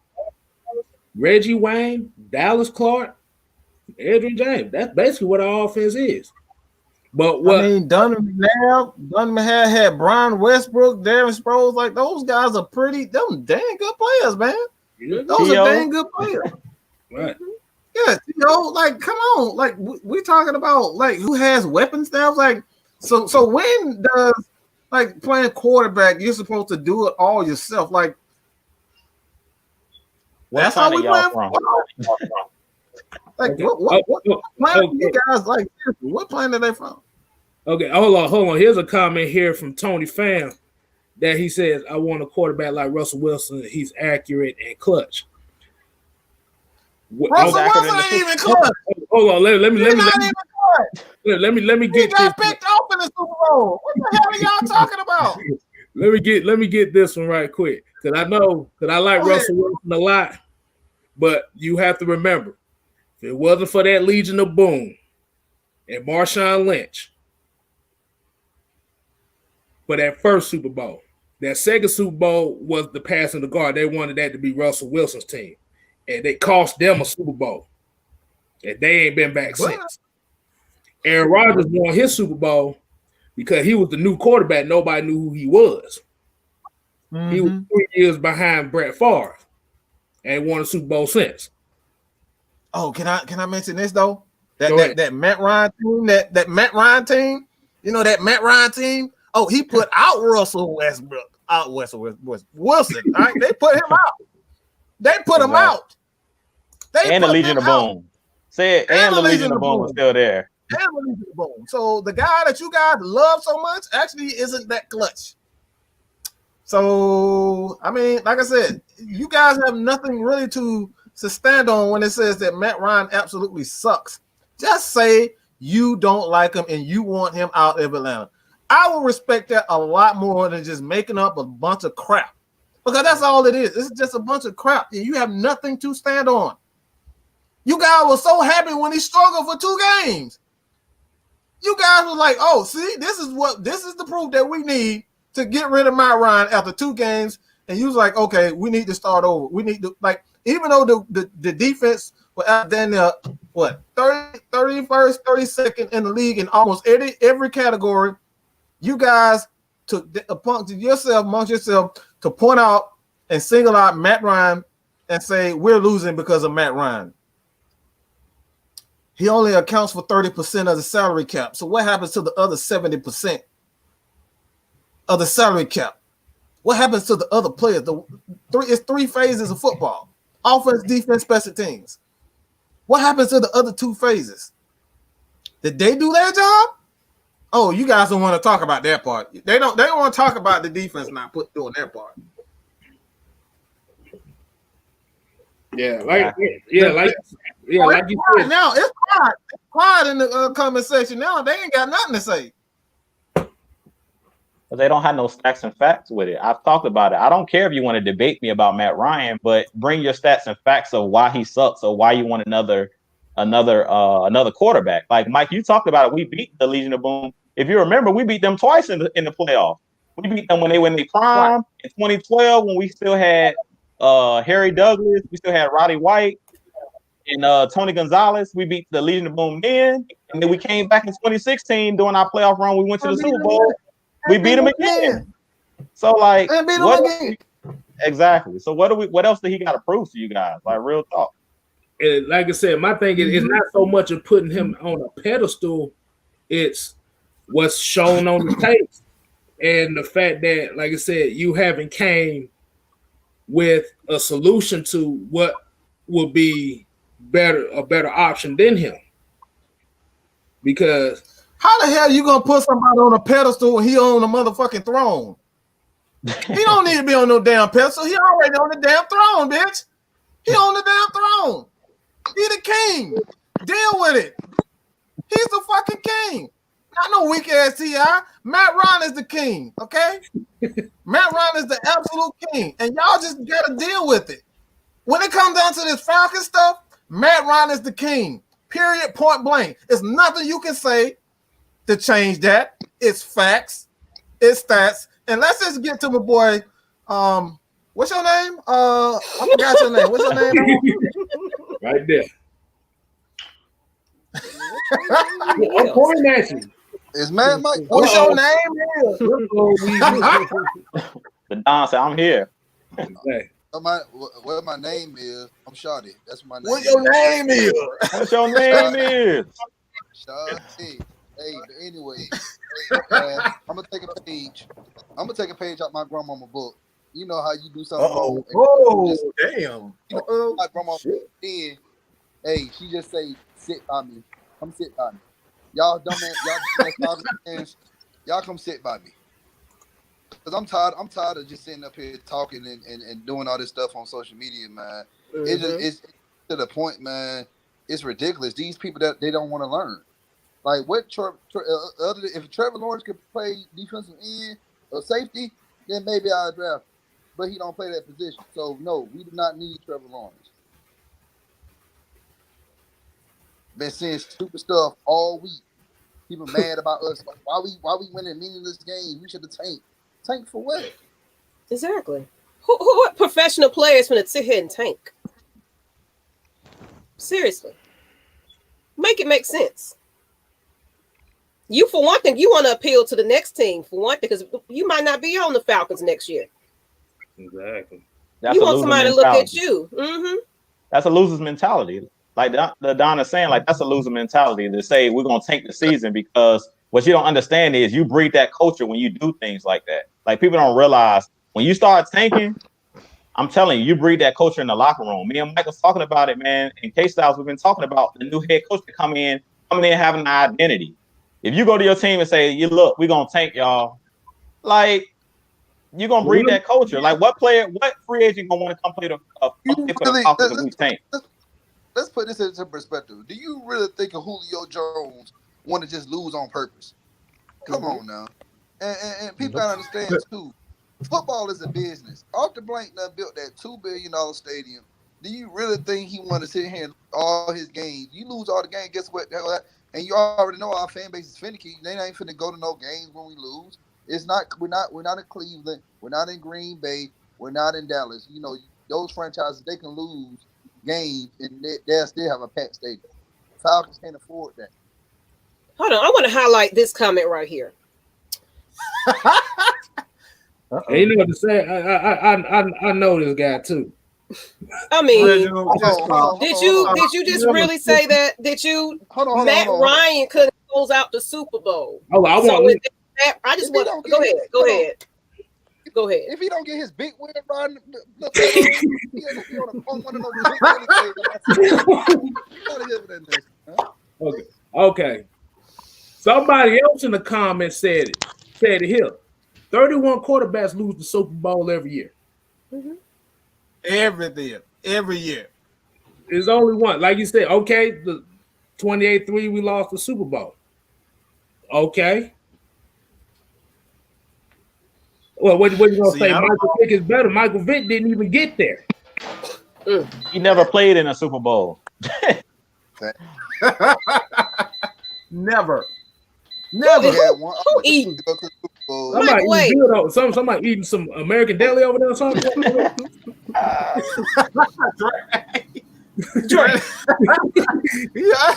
Reggie Wayne, Dallas Clark, Adrian James. That's basically what our offense is. But what Donovan had Brian Westbrook, Darren Sproles, like those guys are them dang good players, man. Yeah. Those are dang good players. Right. Yeah, like come on, like we're talking about like who has weapons now. Like so when does like playing quarterback, you're supposed to do it all yourself. Like that's how we play. Like okay. what planet you guys like? What planet are they from? Okay, hold on. Here's a comment here from Tony Pham that he says, "I want a quarterback like Russell Wilson. He's accurate and clutch." Russell Wilson ain't even clutch. Hold on, let me get. He got picked off in the Super Bowl. What the hell are y'all talking about? Let me get this one right quick because I like Russell Wilson a lot, but you have to remember If it wasn't for that Legion of Boom and Marshawn Lynch for that first Super Bowl, that second Super Bowl was the passing the guard. They wanted that to be Russell Wilson's team, and they cost them a Super Bowl, and they ain't been back since. Aaron Rodgers won his Super Bowl because he was the new quarterback. Nobody knew who he was. Mm-hmm. He was 3 years behind Brett Favre and won a Super Bowl since. Oh, can I mention this though? That Matt Ryan team, that Matt Ryan team, you know that Matt Ryan team. Oh, he put out Russell Westbrook, Wilson. All right, they put him out. They put him out. And the Legion of Boom. Say it. And the Legion of Boom was still there. And the Legion of Boom. So the guy that you guys love so much actually isn't that clutch. So I mean, like I said, you guys have nothing really to stand on when it says that Matt Ryan absolutely sucks. Just say you don't like him and you want him out of Atlanta. I will respect that a lot more than just making up a bunch of crap, because that's all it is. It's just a bunch of crap. You have nothing to stand on. You guys were so happy when he struggled for 2 games. You guys were like, "Oh, see, this is the proof that we need to get rid of Matt Ryan after 2 games." And you was like, "Okay, we need to start over. We need to like." Even though the defense was out there, 31st, 32nd in the league in almost every category, you guys took amongst yourself to point out and single out Matt Ryan and say we're losing because of Matt Ryan. He only accounts for 30% of the salary cap. So what happens to the other 70% of the salary cap? What happens to the other players? It's 3 phases of football. Offense, defense, special teams. What happens to the other 2 phases? Did they do their job? Oh, you guys don't want to talk about that part. They don't want to talk about the defense not doing their part. Like you said. Now it's quiet in the comment section. Now they ain't got nothing to say. They don't have no stats and facts with it. I've talked about it. I don't care if you want to debate me about Matt Ryan, but bring your stats and facts of why he sucks or why you want another quarterback. Like Mike, you talked about it. We beat the Legion of Boom. If you remember, we beat them twice in the playoff. We beat them when they were in their prime in 2012 when we still had Harry Douglas, we still had Roddy White and Tony Gonzalez. We beat the Legion of Boom then, and then we came back in 2016 during our playoff run. We went to the Super Bowl. We beat them again. So like, exactly. So what else did he got to prove to you guys? Like real talk. And like I said, my thing is it's not so much of putting him on a pedestal. It's what's shown on the tape, and the fact that, like I said, you haven't came with a solution to what would be a better option than him. Because how the hell you gonna put somebody on a pedestal when he on a motherfucking throne? He don't need to be on no damn pedestal. He already on the damn throne, bitch. He on the damn throne. He the king. Deal with it. He's the fucking king. Not no weak ass T.I. Matt Ryan is the king, okay? Matt Ryan is the absolute king, and y'all just gotta deal with it. When it comes down to this Falcon stuff, Matt Ryan is the king. Period. Point blank. There's nothing you can say to change that. It's facts. It's stats. And let's just get to my boy. What's your name? I forgot your name. What's your name? Right there. I'm pointing at you. Is Matt Mike? What's your name? The Don said, I'm here. What my name is? I'm Shawty. That's my name. What your name is? What your name is? Shawty. Hey, but anyway, I'm gonna take a page. I'm gonna take a page out my grandmama book. You know how you do something wrong. Oh, damn. My grandma did. Hey, she just say, sit by me. Come sit by me. Y'all dumbass, y'all come sit by me. Because I'm tired of just sitting up here talking and doing all this stuff on social media, man. Mm-hmm. It's to the point, man. It's ridiculous. These people that they don't want to learn. Like what other if Trevor Lawrence could play defensive end or safety, then maybe I'll draft him. But he don't play that position. So no, we do not need Trevor Lawrence. been saying stupid stuff all week. People mad about us. Why we winning meaningless games? We should have tanked. Tank for what? Exactly. What professional players gonna sit here and tank? Seriously, make it make sense. You, for one thing, you want to appeal to the next team for one thing, because you might not be on the Falcons next year. Exactly. That's you a want loser somebody mentality. to look at you. Mm-hmm. That's a loser's mentality. Like the Donna's saying, like that's a loser mentality to say we're gonna tank the season, because what you don't understand is you breed that culture when you do things like that. Like people don't realize when you start tanking, I'm telling you, you breed that culture in the locker room. Me and Mike was talking about it, man. In K-Styles, we've been talking about the new head coach to coming in having an identity. If you go to your team and say, "You look, we're gonna tank y'all," like you're gonna breed that culture. Like what free agent gonna want to come play for the Falcons if we tank? Let's put this into perspective. Do you really think of Julio Jones want to just lose on purpose? Come on now. And people gotta understand too. Football is a business. Arthur Blank done built that $2 billion stadium. Do you really think he want to sit here and all his games? You lose all the games, guess what? And you already know our fan base is finicky. They ain't finna go to no games when we lose. It's not. We're not in Cleveland. We're not in Green Bay. We're not in Dallas. You know those franchises, they can lose games and they'll still have a packed stadium. Falcons can't afford that. Hold on, I want to highlight this comment right here. Hey, you know what to say? I know this guy too. I mean, did you just really say that? Did you? Matt Ryan couldn't close out the Super Bowl. Oh, I just want to go ahead. Go ahead. If he don't get his big win riding, Okay. Somebody else in the comments said it here. 31 quarterbacks lose the Super Bowl every year. Mm-hmm. Every year. There's only one. Like you said, okay, the 28-3, we lost the Super Bowl. Okay. Well, what you gonna say? Michael Vick is better. Michael Vick didn't even get there. He never played in a Super Bowl. Never. Who eating? Somebody eating some American deli over there or something.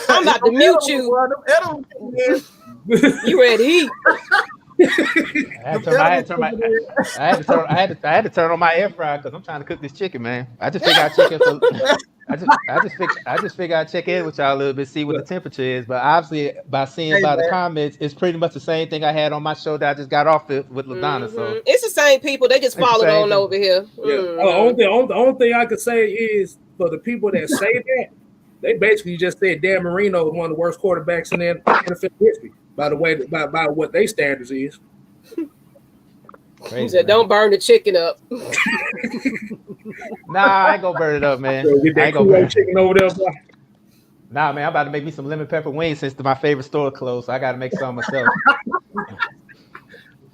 I'm about to mute you. You ready to eat? I had to turn on my air fryer because I'm trying to cook this chicken, man. I just figured I'd check in. I just figured I'd check in with y'all a little bit, see what the temperature is. But obviously, by the comments, it's pretty much the same thing I had on my show that I just got off with LaDonna. Mm-hmm. So it's the same people. They just followed on over here. Yeah. Mm-hmm. The only thing I could say is for the people that say that, they basically just said Dan Marino is one of the worst quarterbacks in the NFL history. By the way, by what they standards is. Crazy, he said, "Don't burn the chicken up." Nah, I ain't gonna burn it up, man. So get that cool chicken over there. Nah, man, I'm about to make me some lemon pepper wings since my favorite store closed. So I got to make some myself.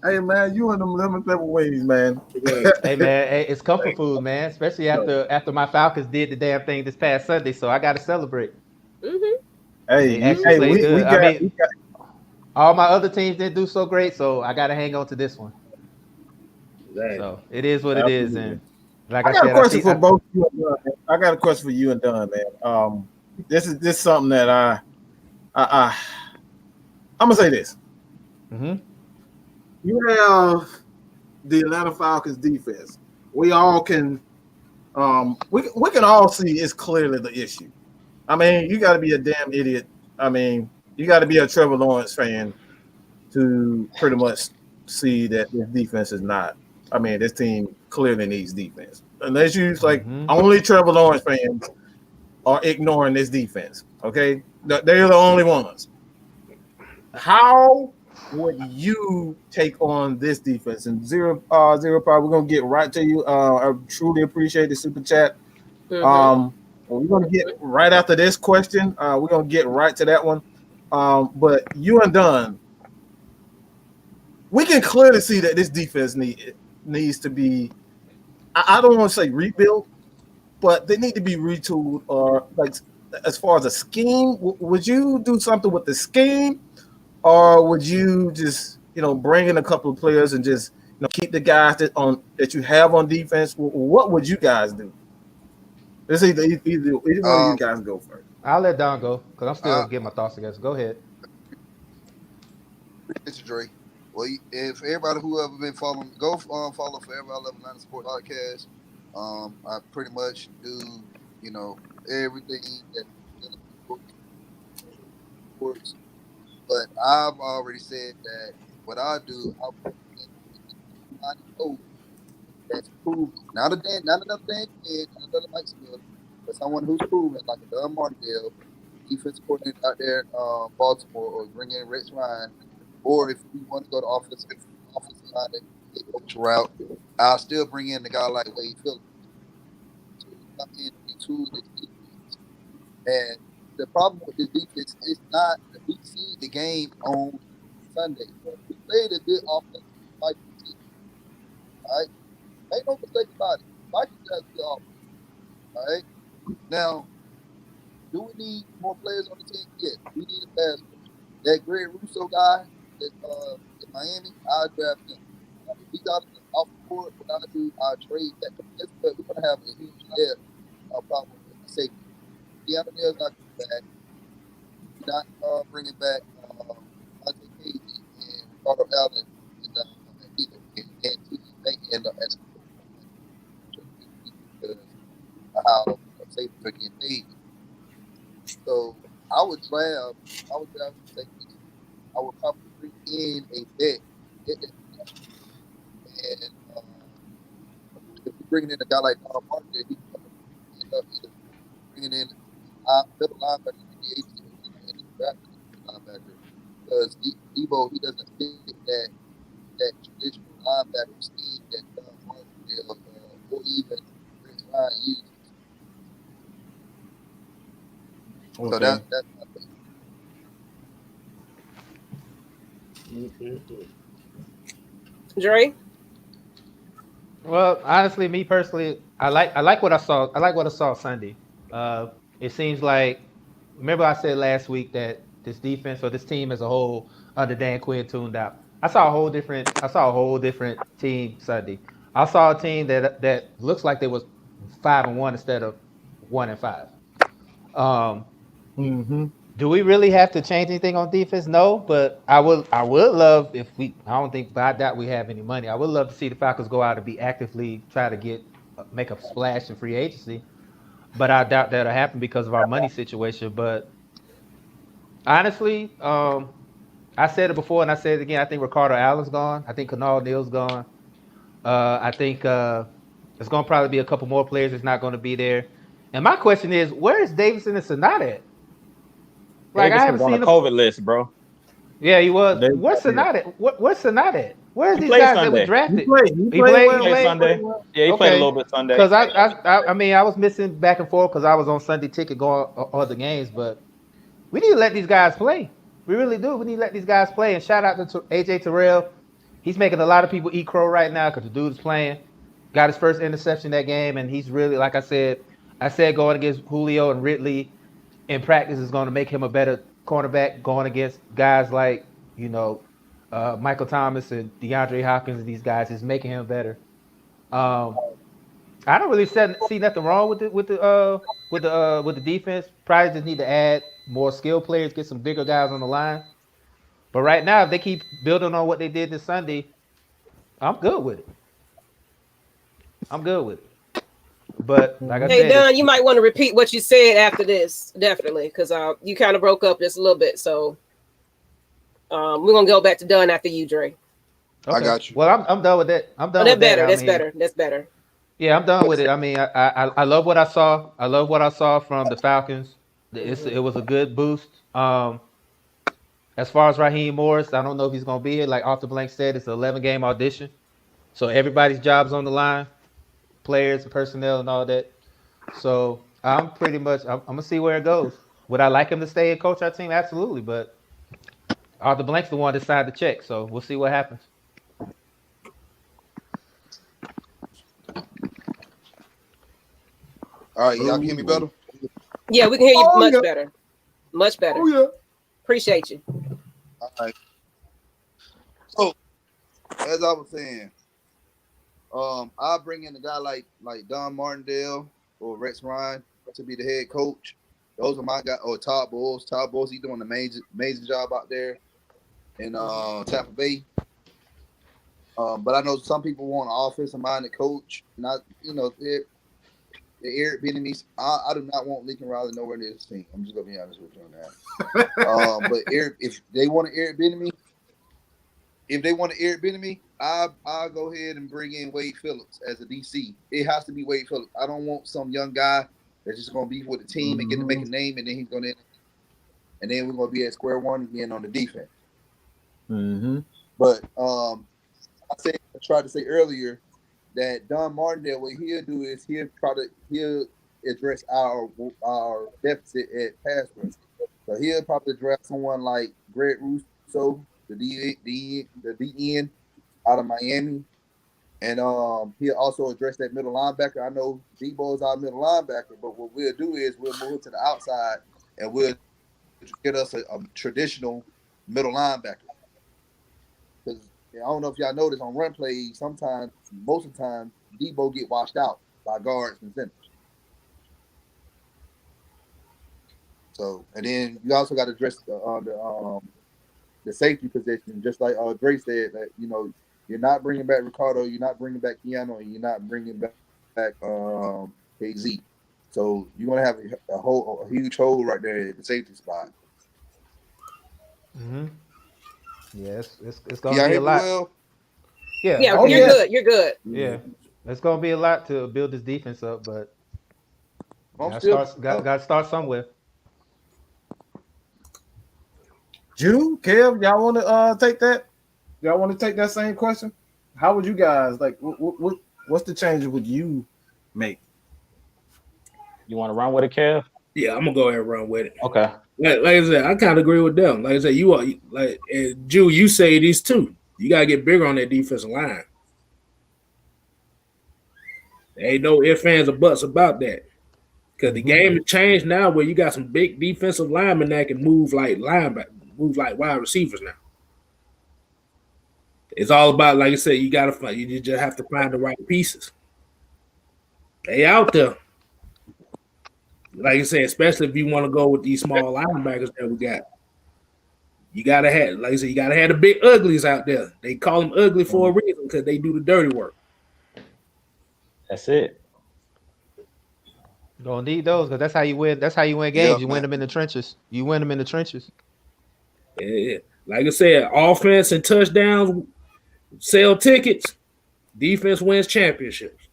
Hey, man, you and them lemon pepper wings, man. Hey, man, it's comfort food, man. Especially after my Falcons did the damn thing this past Sunday, so I got to celebrate. Mm-hmm. We got. All my other teams didn't do so great, so I got to hang on to this one. Exactly. So it is what it is, and like I got a question for both you and Dunn. I got a question for you and Dunn, man. This is something that I'm gonna say this. Mm-hmm. You have the Atlanta Falcons defense. We all can, we can all see it's clearly the issue. I mean, you got to be a damn idiot. I mean, you got to be a Trevor Lawrence fan to pretty much see that this defense is not. I mean, this team clearly needs defense. Unless you only Trevor Lawrence fans are ignoring this defense. Okay, they're the only ones. How would you take on this defense? And zero Pod, we're gonna get right to you. I truly appreciate the super chat. We're gonna get right after this question. We're gonna get right to that one. But you and Dunn, we can clearly see that this defense needs to be. I don't want to say rebuilt, but they need to be retooled or like as far as a scheme, would you do something with the scheme, or would you just bring in a couple of players and just keep the guys that you have on defense? What would you guys do? Let's either one of you guys go first. I'll let Don go because I'm still I getting my thoughts together. Go ahead. Mr. Dre. Well, if everybody who ever been following, go follow Forever I Love Atlanta Sport Podcast. I pretty much do, everything that sports. But I've already said that what I do, I'll put in that's proven. Not another Dan Kidd, not another Mike Smith, but someone who's proven, like a Don Martindale, defensive coordinator out there in Baltimore, or bring in Rex Ryan. Or if we want to go to offensive line and get coach route, I'll still bring in the guy like Wade Phillips to come in and be tools in this defense. And the problem with this defense is not that we see the game on Sunday. We played a good offense like the team. All right? Make no mistake about it. Vikings has a good offense. All right? Now, do we need more players on the team? Yes. We need a pass rush. That Greg Russo guy that's in Miami, I'll draft him. If he's out off the court, what I'll do, I'll trade that. But we're going to have a huge problem with the safety. Deanna Neal's not coming back. We're not bringing back Monte Casey and Ricardo Allen either. And they end up as because of how safety are getting paid. So I would draft safety. I would probably bring in a vet, and if we bring in a guy like Don Martin, he end up either bringing in a middle linebacker and he drafted a linebacker because Debo, he doesn't fit that traditional linebacker scheme that Don Martin or even Rex Ryan uses. Okay. So that's my thing. Dre? Well, honestly, me personally, I like what I saw. I like what I saw Sunday. It seems like, remember I said last week that this defense or this team as a whole under Dan Quinn tuned out. I saw a whole different team Sunday. I saw a team that looks like they was 5-1 instead of 1-5. Do we really have to change anything on defense? No, but I would love if we. I don't think, but I doubt we have any money. I would love to see the Falcons go out and be actively try to make a splash in free agency, but I doubt that'll happen because of our money situation. But honestly, I said it before and I said it again. I think Ricardo Allen's gone. I think Canal Neal's gone. I think there's going to probably be a couple more players that's not going to be there. And my question is, where is Davidson and Sonata at? Like, I haven't seen the COVID list, bro. Yeah, he was. Where's Sonata? Where's Sonata at? Where's these guys Sunday. that were drafted? He played Sunday. Yeah, he played a little bit Sunday. Because I was missing back and forth because I was on Sunday ticket going all the games, but we need to let these guys play. We really do. We need to let these guys play. And shout out to AJ Terrell. He's making a lot of people eat crow right now because the dude's playing. Got his first interception that game, and he's really, like I said going against Julio and Ridley in practice is going to make him a better cornerback going against guys like, Michael Thomas and DeAndre Hopkins and these guys is making him better. I don't really see nothing wrong with the defense. Probably just need to add more skilled players, get some bigger guys on the line. But right now, if they keep building on what they did this Sunday, I'm good with it. But like I said, hey Don, you might want to repeat what you said after this, definitely, because you kind of broke up just a little bit. So we're gonna go back to Don after you, Dre. Okay. I got you. Well, I'm done with that. That's better. Yeah, I'm done with it. I mean, I love what I saw. I love what I saw from the Falcons. It was a good boost. As far as Raheem Morris, I don't know if he's gonna be here. Like Arthur Blank said, it's an 11-game audition, so everybody's job's on the line. Players and personnel and all that. So I'm gonna see where it goes. Would I like him to stay and coach our team? Absolutely, but Arthur Blank's the one that signed the check, so we'll see what happens. All right, y'all can hear me better? Yeah, we can hear you much better. Much better. Oh yeah. Appreciate you. All right. So, as I was saying, I'll bring in a guy like Don Martindale or Rex Ryan to be the head coach. Those are my guys. Or Todd Bowles. Todd Bowles, he's doing an amazing job out there in Tampa Bay. But I know some people want an offensive-minded coach. Not, the Eric Bieniemy. I do not want Lincoln Riley nowhere near this team. I'm just gonna be honest with you on that. But if they want an Eric Bieniemy, I'll go ahead and bring in Wade Phillips as a DC. It has to be Wade Phillips. I don't want some young guy that's just gonna be with the team and get to make a name, and then he's gonna, and then we're gonna be at square one again on the defense. Mm-hmm. But I tried to say earlier that Don Martindale, what he'll do is he'll address our deficit at pass rush. So he'll probably draft someone like Greg Russo, the DN out of Miami, and he'll also address that middle linebacker. I know Debo is our middle linebacker, but what we'll do is we'll move to the outside and we'll get us a traditional middle linebacker. Because I don't know if y'all notice on run plays, most of the time, Debo get washed out by guards and centers. So, and then you also got to address the safety position, just like Dre said, that you're not bringing back Ricardo, you're not bringing back Keanu, and you're not bringing back KZ. So you're gonna have a huge hole right there at the safety spot. Mm-hmm. Yes, it's gonna be a lot. Well? Yeah, you're good. You're good. Yeah, it's gonna be a lot to build this defense up, but gotta start somewhere. Jew, Kev, y'all want to take that? Y'all want to take that same question? How would you guys like? What's the changes would you make? You want to run with it, Kev? Yeah, I'm gonna go ahead and run with it. Okay. Like I said, I kind of agree with them. Like I said, you are like Jew. You say these too. You gotta get bigger on that defensive line. There ain't no ifs, ands, or buts about that. Because the game has changed now, where you got some big defensive linemen that can move like wide receivers now. It's all about, like I said, you just have to find the right pieces. They out there. Like I said, especially if you want to go with these small linebackers that we got. You gotta have, like I said, you gotta have the big uglies out there. They call them ugly for a reason, because they do the dirty work. That's it. You're gonna need those, because that's how you win. That's how you win games. You win them in the trenches. Yeah. Like I said, offense and touchdowns sell tickets. Defense wins championships.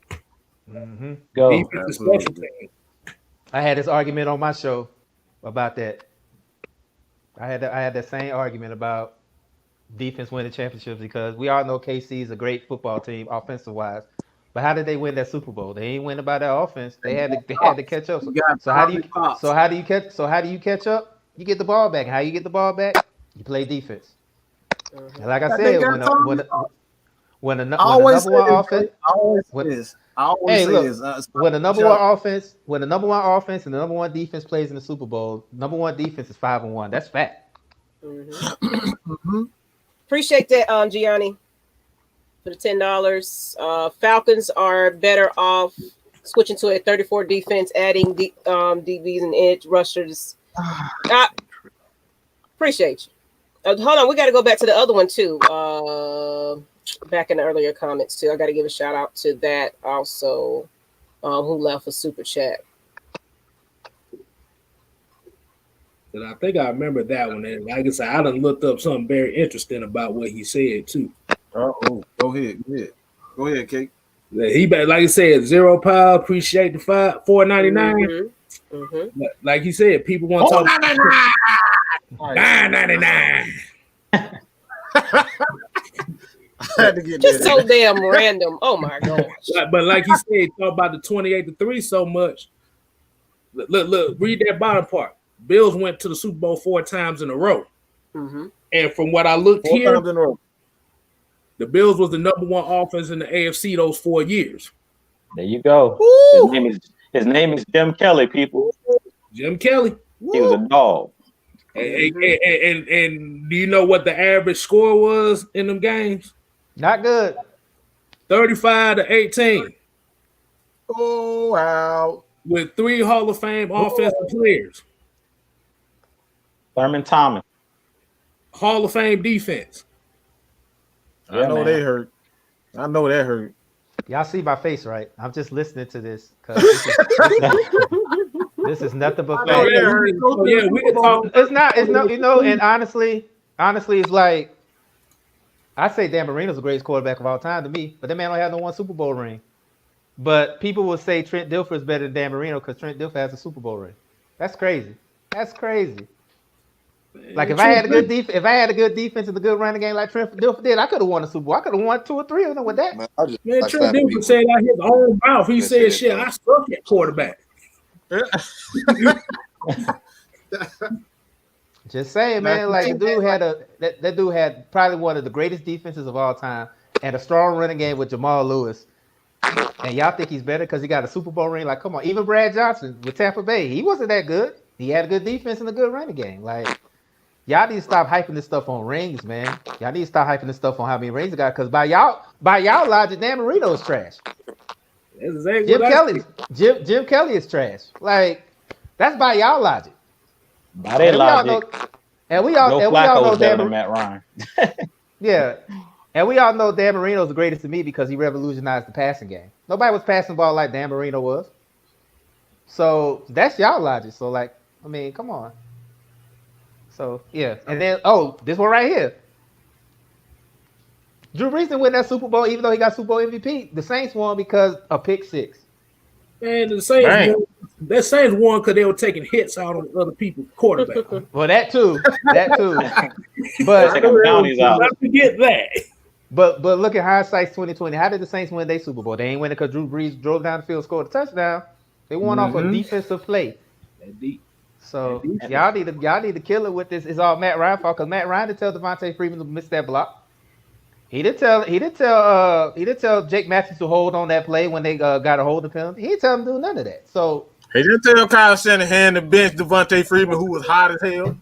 Mm-hmm. Go. Defense is special teams. I had this argument on my show about that. I had that same argument about defense winning championships, because we all know KC is a great football team offensive wise. But how did they win that Super Bowl? They ain't win by their offense. They had to catch up. So how do you catch up? You get the ball back. How you get the ball back? You play defense. And like I said, when the number one offense, when the number one offense and the number one defense plays in the Super Bowl, number one defense is 5-1. That's fact. Mm-hmm. Appreciate that, Gianni, for the $10. Falcons are better off switching to a 34 defense, adding DBs and edge rushers. Appreciate you. Hold on, we got to go back to the other one too. Back in the earlier comments too. I got to give a shout out to that also, who left a super chat. And I think I remember that one. And like I said, I done looked up something very interesting about what he said too. Oh, go ahead, Kate. He like I said, £0. Appreciate the $4.99. Mm-hmm. Like he said, people want to talk $9.99. Just so damn random. Oh my gosh. But like he said, talk about the 28-3 so much. Look, read that bottom part. Bills went to the Super Bowl 4 times in a row. Mm-hmm. And from what I looked here, the Bills was the number one offense in the AFC those 4 years. There you go. His name is Jim Kelly, people. Jim Kelly. He was a dog. And do you know what the average score was in them games? Not good. 35-18. Oh wow! With 3 Hall of Fame offensive players. Thurman Thomas. Hall of Fame defense. I know they hurt. I know that hurt. Y'all see my face, right? I'm just listening to this because this is nothing but I know facts. that hurt. We can talk. It's not. It's no. You know. And honestly, it's like I say Dan Marino's the greatest quarterback of all time to me, but that man don't have no one Super Bowl ring. But people will say Trent Dilfer is better than Dan Marino because Trent Dilfer has a Super Bowl ring. That's crazy. That's crazy. Like if I had a good defense and a good running game like Trent Dilfer did, I could have won a Super Bowl. I could have won 2 or 3 of them with that. Man, Trent Dilfer said out his own mouth, he said, "Shit, I suck at quarterback." Just saying, man. Like that dude had probably one of the greatest defenses of all time and a strong running game with Jamal Lewis. And y'all think he's better because he got a Super Bowl ring? Like, come on. Even Brad Johnson with Tampa Bay, he wasn't that good. He had a good defense and a good running game. Like, y'all need to stop hyping this stuff on rings, man. Y'all need to stop hyping this stuff on how many rings he got. Because by y'all logic, Dan Marino is trash. Jim Kelly is trash. Like, that's by y'all logic. By their logic. We all know Dan Matt Ryan. Yeah. And we all know Dan Marino is the greatest to me because he revolutionized the passing game. Nobody was passing the ball like Dan Marino was. So that's y'all logic. So, like, I mean, come on. So, yeah. And then, this one right here. Drew Brees didn't win that Super Bowl, even though he got Super Bowl MVP. The Saints won because of pick 6. Man, the Saints won because they were taking hits out on other people's quarterback. Well, that too. But not forget that. But look at hindsight's 2020. How did the Saints win their Super Bowl? They ain't win it because Drew Brees drove down the field, scored a touchdown. They won off a defensive play. So y'all need to kill it with this. It's all Matt Ryan fault because Matt Ryan did tell Devontae Freeman to miss that block. He did tell Jake Matthews to hold on that play when they got a holding penalty. He didn't tell him to do none of that. So he didn't tell Kyle Shanahan to bench Devontae Freeman, who was hot as hell.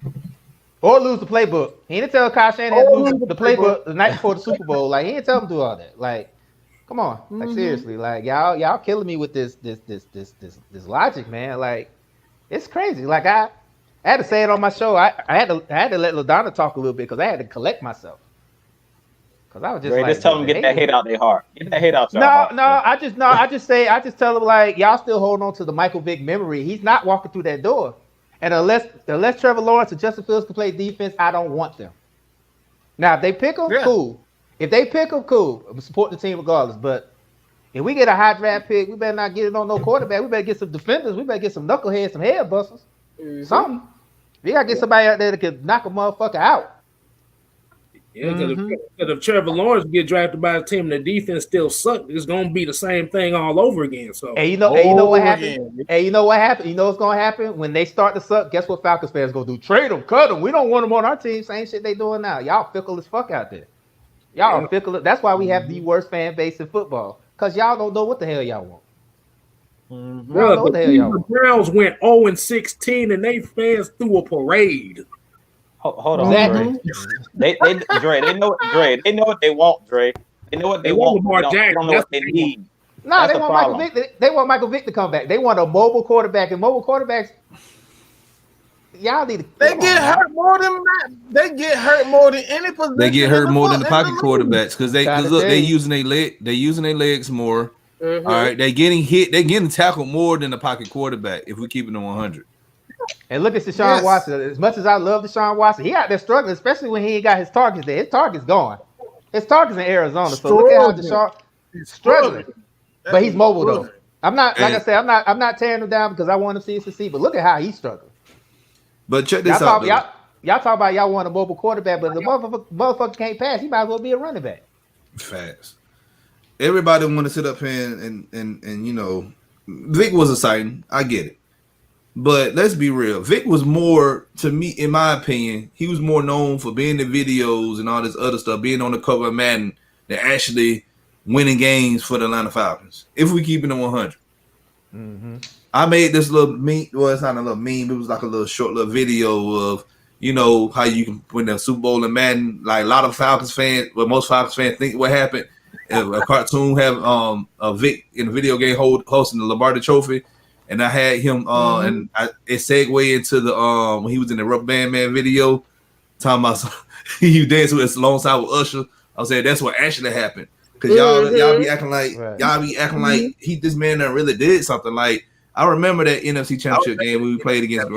Or lose the playbook. He didn't tell Kyle Shanahan to lose the playbook the night before the Super Bowl. Like, he didn't tell him to do all that. Like, come on. Like, seriously. Like, y'all killing me with this logic, man. Like, it's crazy. Like, I had to say it on my show. I had to let LaDonna talk a little bit because I had to collect myself. Because I was just just tell them get that hate out their heart. Get that hate out your heart. I just tell them, like, y'all still holding on to the Michael Vick memory. He's not walking through that door. And unless Trevor Lawrence or Justin Fields can play defense, I don't want them. Now, if they pick them, cool. If they pick them, cool. I'm support the team regardless. But if we get a high draft pick, we better not get it on no quarterback. We better get some defenders. We better get some knuckleheads, some head busters. Something. We got to get somebody out there that can knock a motherfucker out. Yeah, because if Trevor Lawrence get drafted by a team and the defense still sucks, it's gonna be the same thing all over again. So, you know what happened? You know what's gonna happen when they start to suck? Guess what Falcons fans gonna do? Trade them, cut them. We don't want them on our team. Same shit they doing now. Y'all fickle as fuck out there. Y'all are fickle. That's why we have the worst fan base in football. Cause y'all don't know what the hell y'all want. Bro, the Browns went 0-16 and they fans threw a parade. Hold on, Dre. They know Dre. They know what they want, Dre. They know what they want. They don't know what they need. No, they want Michael Vick. They want Michael Vick to come back. They want a mobile quarterback, and mobile quarterbacks. Y'all need to. They get hurt more than that. They get hurt more than any position. They get hurt more than the pocket quarterbacks because they using their leg. They using their legs more. All right, they getting hit. They getting tackled more than the pocket quarterback. If we keep it on 100. And look at Deshaun Watson. As much as I love Deshaun Watson, he out there struggling, especially when he ain't got his targets there. His target's gone. His target's in Arizona. So look at how Deshaun is struggling. But he's mobile though. I'm not like I said. I'm not tearing him down because I want him to succeed. But look at how he's struggling. But check this out. Y'all talk about y'all want a mobile quarterback, but if the motherfucker can't pass, he might as well be a running back. Facts. Everybody want to sit up here and you know, Vic was exciting. I get it. But let's be real. Vic was more, to me, in my opinion, he was more known for being in the videos and all this other stuff, being on the cover of Madden, than actually winning games for the Atlanta Falcons. If we keep it on 100. I made this little meme. Well, it's not a little meme. It was like a little short little video of, you know, how you can win the Super Bowl in Madden. Like a lot of Falcons fans, well, most Falcons fans think what happened. A cartoon have a Vic in the video game hosting the Lombardi Trophy, and I had him and it segued into the when he was in the Rubber Band Man video, talking about he danced with us alongside with Usher. I was saying that's what actually happened. Cause y'all be acting like like this man that really did something. Like I remember that NFC Championship game when we played against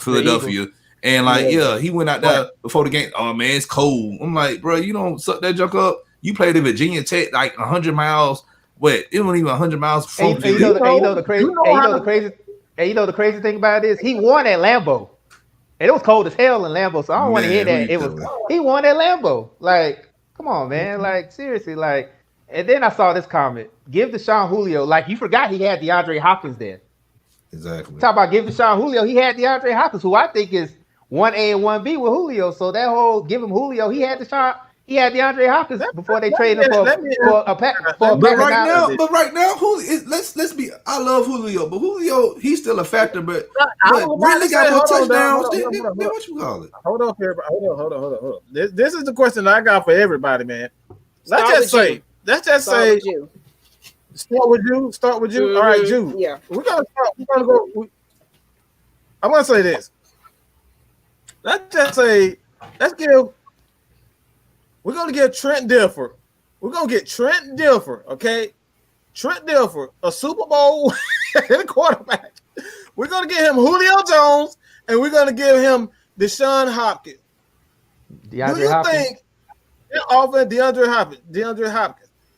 Philadelphia, and like he went out there before the game. Oh man, it's cold. I'm like, bro, you don't suck that junk up. You played at Virginia Tech like 100 miles. What? It wasn't even 100 miles from you know the crazy thing about it is he won at Lambeau. And it was cold as hell in Lambeau, so I don't want to hear that. He won at Lambeau. Like, come on, man. Like, seriously, like. And then I saw this comment: give Deshaun Julio. Like, you forgot he had DeAndre Hopkins there. Exactly. Talk about give Deshaun Julio. He had DeAndre Hopkins, who I think is 1A and 1B with Julio. So that whole give him Julio, he had DeAndre Hopkins before they traded him for a pack. But right now, Julio. Let's be. I love Julio, but Julio, he's still a factor. But really got more touchdowns. What you call it? Hold on, everybody. Hold on. This is the question I got for everybody, man. Let's just say. Start with you. All right, Jude. Yeah. We're gonna go. I'm gonna say this. Let's just say. We're going to get Trent Dilfer. We're going to get Trent Dilfer, okay? Trent Dilfer, a Super Bowl quarterback. We're going to get him Julio Jones, and we're going to give him Deshaun Hopkins. DeAndre Hopkins.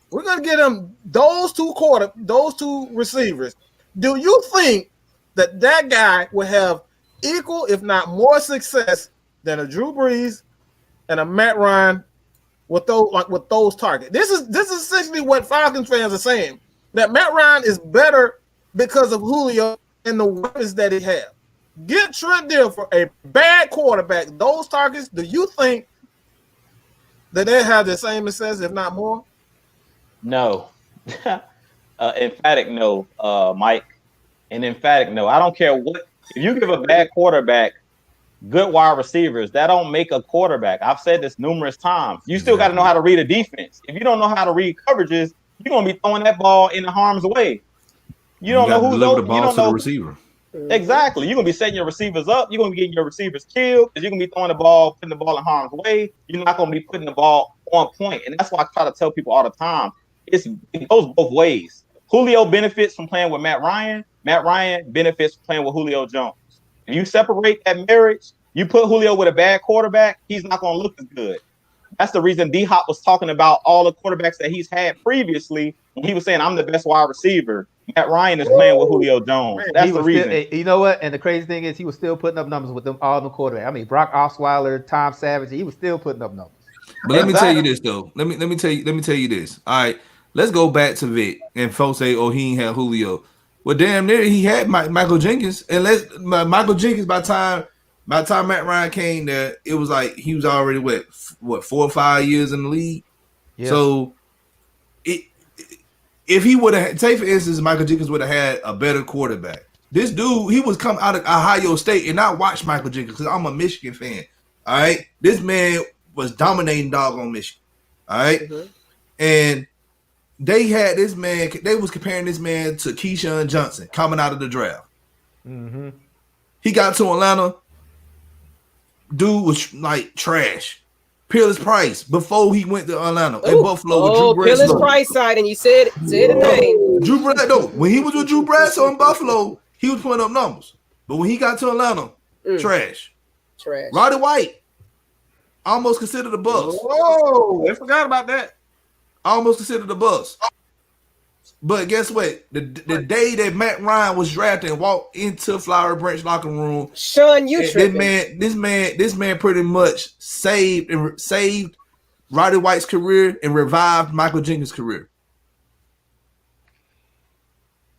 We're going to get him those two receivers. Do you think that guy will have equal, if not more success than a Drew Brees and a Matt Ryan with those targets? This is essentially what Falcons fans are saying, that Matt Ryan is better because of Julio and the weapons that he has. Get Trent Dilfer, a bad quarterback, those targets. Do you think that they have the same success, if not more? No. Emphatic no, Mike. An emphatic no. I don't care what. If you give a bad quarterback good wide receivers, that don't make a quarterback. I've said this numerous times. You still got to know how to read a defense. If you don't know how to read coverages, you're going to be throwing that ball in the harm's way. You don't know who's the ball to the receiver. Exactly. You're going to be setting your receivers up. You're going to be getting your receivers killed because you're going to be throwing the ball, putting the ball in harm's way. You're not going to be putting the ball on point. And that's why I try to tell people all the time. It goes both ways. Julio benefits from playing with Matt Ryan. Matt Ryan benefits from playing with Julio Jones. If you separate that marriage, you put Julio with a bad quarterback, he's not going to look as good. That's the reason D-Hop was talking about all the quarterbacks that he's had previously when he was saying, I'm the best wide receiver. Matt Ryan is playing with Julio Jones. That's the reason. You know what? And the crazy thing is he was still putting up numbers with them all the quarterbacks. I mean, Brock Osweiler, Tom Savage, he was still putting up numbers. But let me tell you this, though. Let me tell you this. All right, let's go back to Vic. And folks say, oh, he ain't had Julio. Well, damn near he had Michael Jenkins. And Michael Jenkins, by the time Matt Ryan came there, it was like he was already what 4 or 5 years in the league. Yeah. So if he would have, say for instance, Michael Jenkins would have had a better quarterback. This dude, he was come out of Ohio State, and I watched Michael Jenkins because I'm a Michigan fan. All right, this man was dominating doggone Michigan. All right, and they had this man. They was comparing this man to Keyshawn Johnson coming out of the draft. He got to Atlanta. Dude was like trash. Peerless Price before he went to Atlanta in Buffalo with Drew Bledsoe. Peerless Price side, and you said the name. Drew Bledsoe. When he was with Drew Bledsoe in Buffalo, he was putting up numbers. But when he got to Atlanta, trash. Roddy White, almost considered a bust. Whoa, I forgot about that. Almost considered a bust. But guess what? The day that Matt Ryan was drafted and walked into Flower Branch locker room, Sean, you this man pretty much saved Roddy White's career and revived Michael Jenkins' career.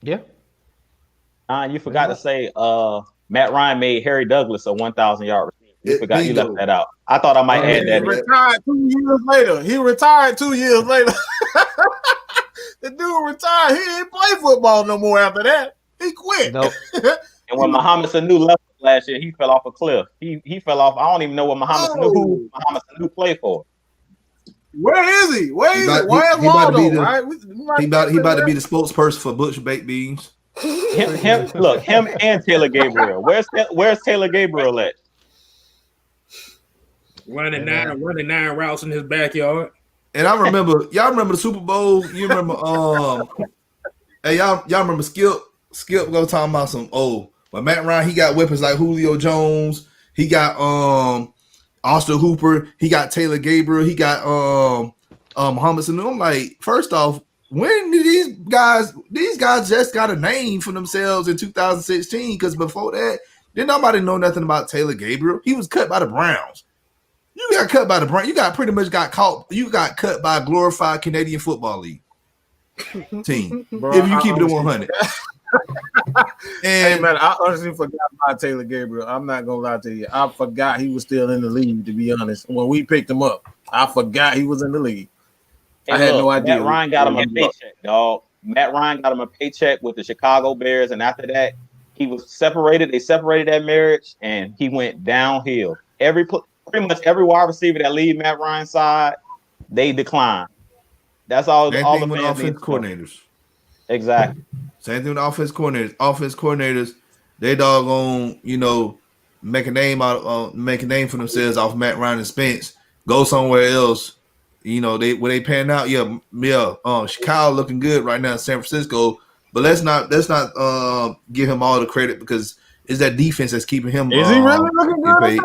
Yeah. You forgot to say Matt Ryan made Harry Douglas a 1,000-yard receiver. You forgot you left that out. I thought I might add that. He retired 2 years later. The dude retired. He didn't play football no more after that. He quit. Nope. And when Muhammad Sanu left last year, he fell off a cliff. He fell off. I don't even know what Muhammad Sanu played for. Where is he? Where is he? Where's Waldo? Right? He about to be the spokesperson for Butch Baked Beans. Him and Taylor Gabriel. Where's Taylor Gabriel at? Running nine routes in his backyard. And I remember, y'all remember the Super Bowl? You remember, hey, y'all remember Skip go talking about some, but Matt Ryan, he got weapons like Julio Jones, he got Austin Hooper, he got Taylor Gabriel, he got Muhammad Sanu. I'm like, first off, when did these guys just got a name for themselves in 2016? Because before that, didn't nobody know nothing about Taylor Gabriel. He was cut by the Browns. You got cut by the Browns. You got pretty much got cut by a glorified Canadian Football League team. Bro, if you keep it at 100. Hey man, I honestly forgot about Taylor Gabriel. I'm not gonna lie to you. I forgot he was still in the league, to be honest. When we picked him up, I forgot he was in the league. I had no idea. Matt Ryan got him a paycheck, dog. Matt Ryan got him a paycheck with the Chicago Bears, and after that, he was separated. They separated that marriage, and he went downhill. Pretty much every wide receiver that leave Matt Ryan's side, they decline. That's all. All the offense coordinators. Exactly. Same thing with offense coordinators. Offense coordinators, they doggone, make a name for themselves off Matt Ryan and Spence. Go somewhere else. They pan out. Chicago looking good right now in San Francisco, but let's not give him all the credit because it's that defense that's keeping him. Is he really looking good?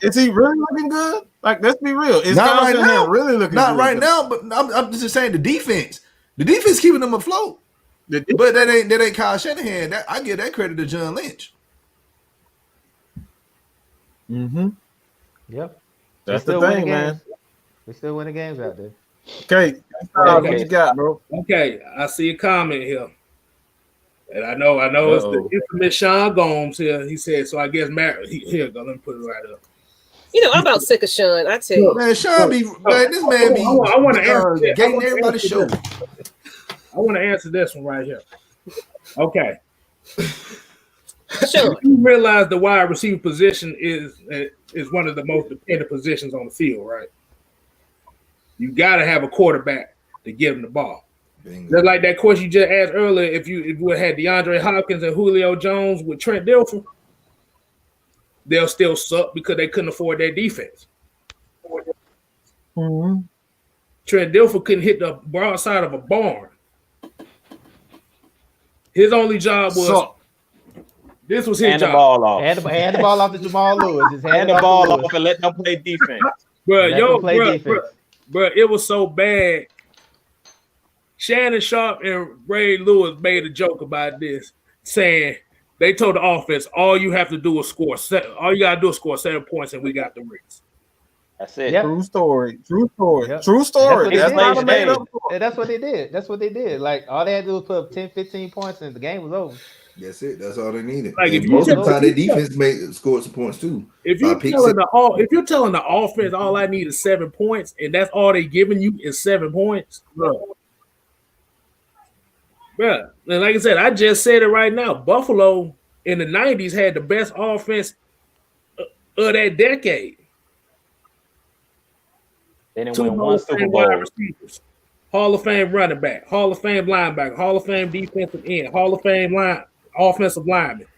Is he really looking good? Like, let's be real. Is not right now. Really looking not good? Right now, but I'm just saying the defense. The defense keeping them afloat. But that ain't Kyle Shanahan. I give that credit to John Lynch. Mm-hmm. Yep. That's the thing, man. We still winning games out there. Okay. What you got, bro? Okay, I see a comment here. And I know it's the infamous Sean Gomes here. He said, so I guess Matt, here, let me put it right up. I'm about sick of Sean. I tell you. Man, Sean this man be. I want to answer getting everybody show. I want to answer this one right here. Okay. Sure. You realize the wide receiver position is one of the most dependent positions on the field, right? You got to have a quarterback to give him the ball. Just like that question you just asked earlier, if you had DeAndre Hopkins and Julio Jones with Trent Dilfer, they'll still suck because they couldn't afford their defense. Mm-hmm. Trent Dilfer couldn't hit the broadside of a barn. His only job was this was his job. The ball off. Hand the ball off to Jamal Lewis. Just hand the ball off and let them play defense. Bro, it was so bad. Shannon Sharp and Ray Lewis made a joke about this, saying they told the offense, all you have to do is score. All you got to do is score 7 points, and we got the rings. That's it. Yep. True story. Yep. True story. That's not made up. That's what they did. Like, all they had to do was put up 10, 15 points, and the game was over. That's it. That's all they needed. Like, most of the time, their defense scored some points too. If you're telling the offense all I need is 7 points, and that's all they giving you is 7 points, bro. And like I said, I just said it right now. Buffalo in the 90s had the best offense of that decade. They didn't win one Super Bowl. Receivers, Hall of Fame running back, Hall of Fame linebacker, Hall of Fame defensive end, Hall of Fame offensive lineman.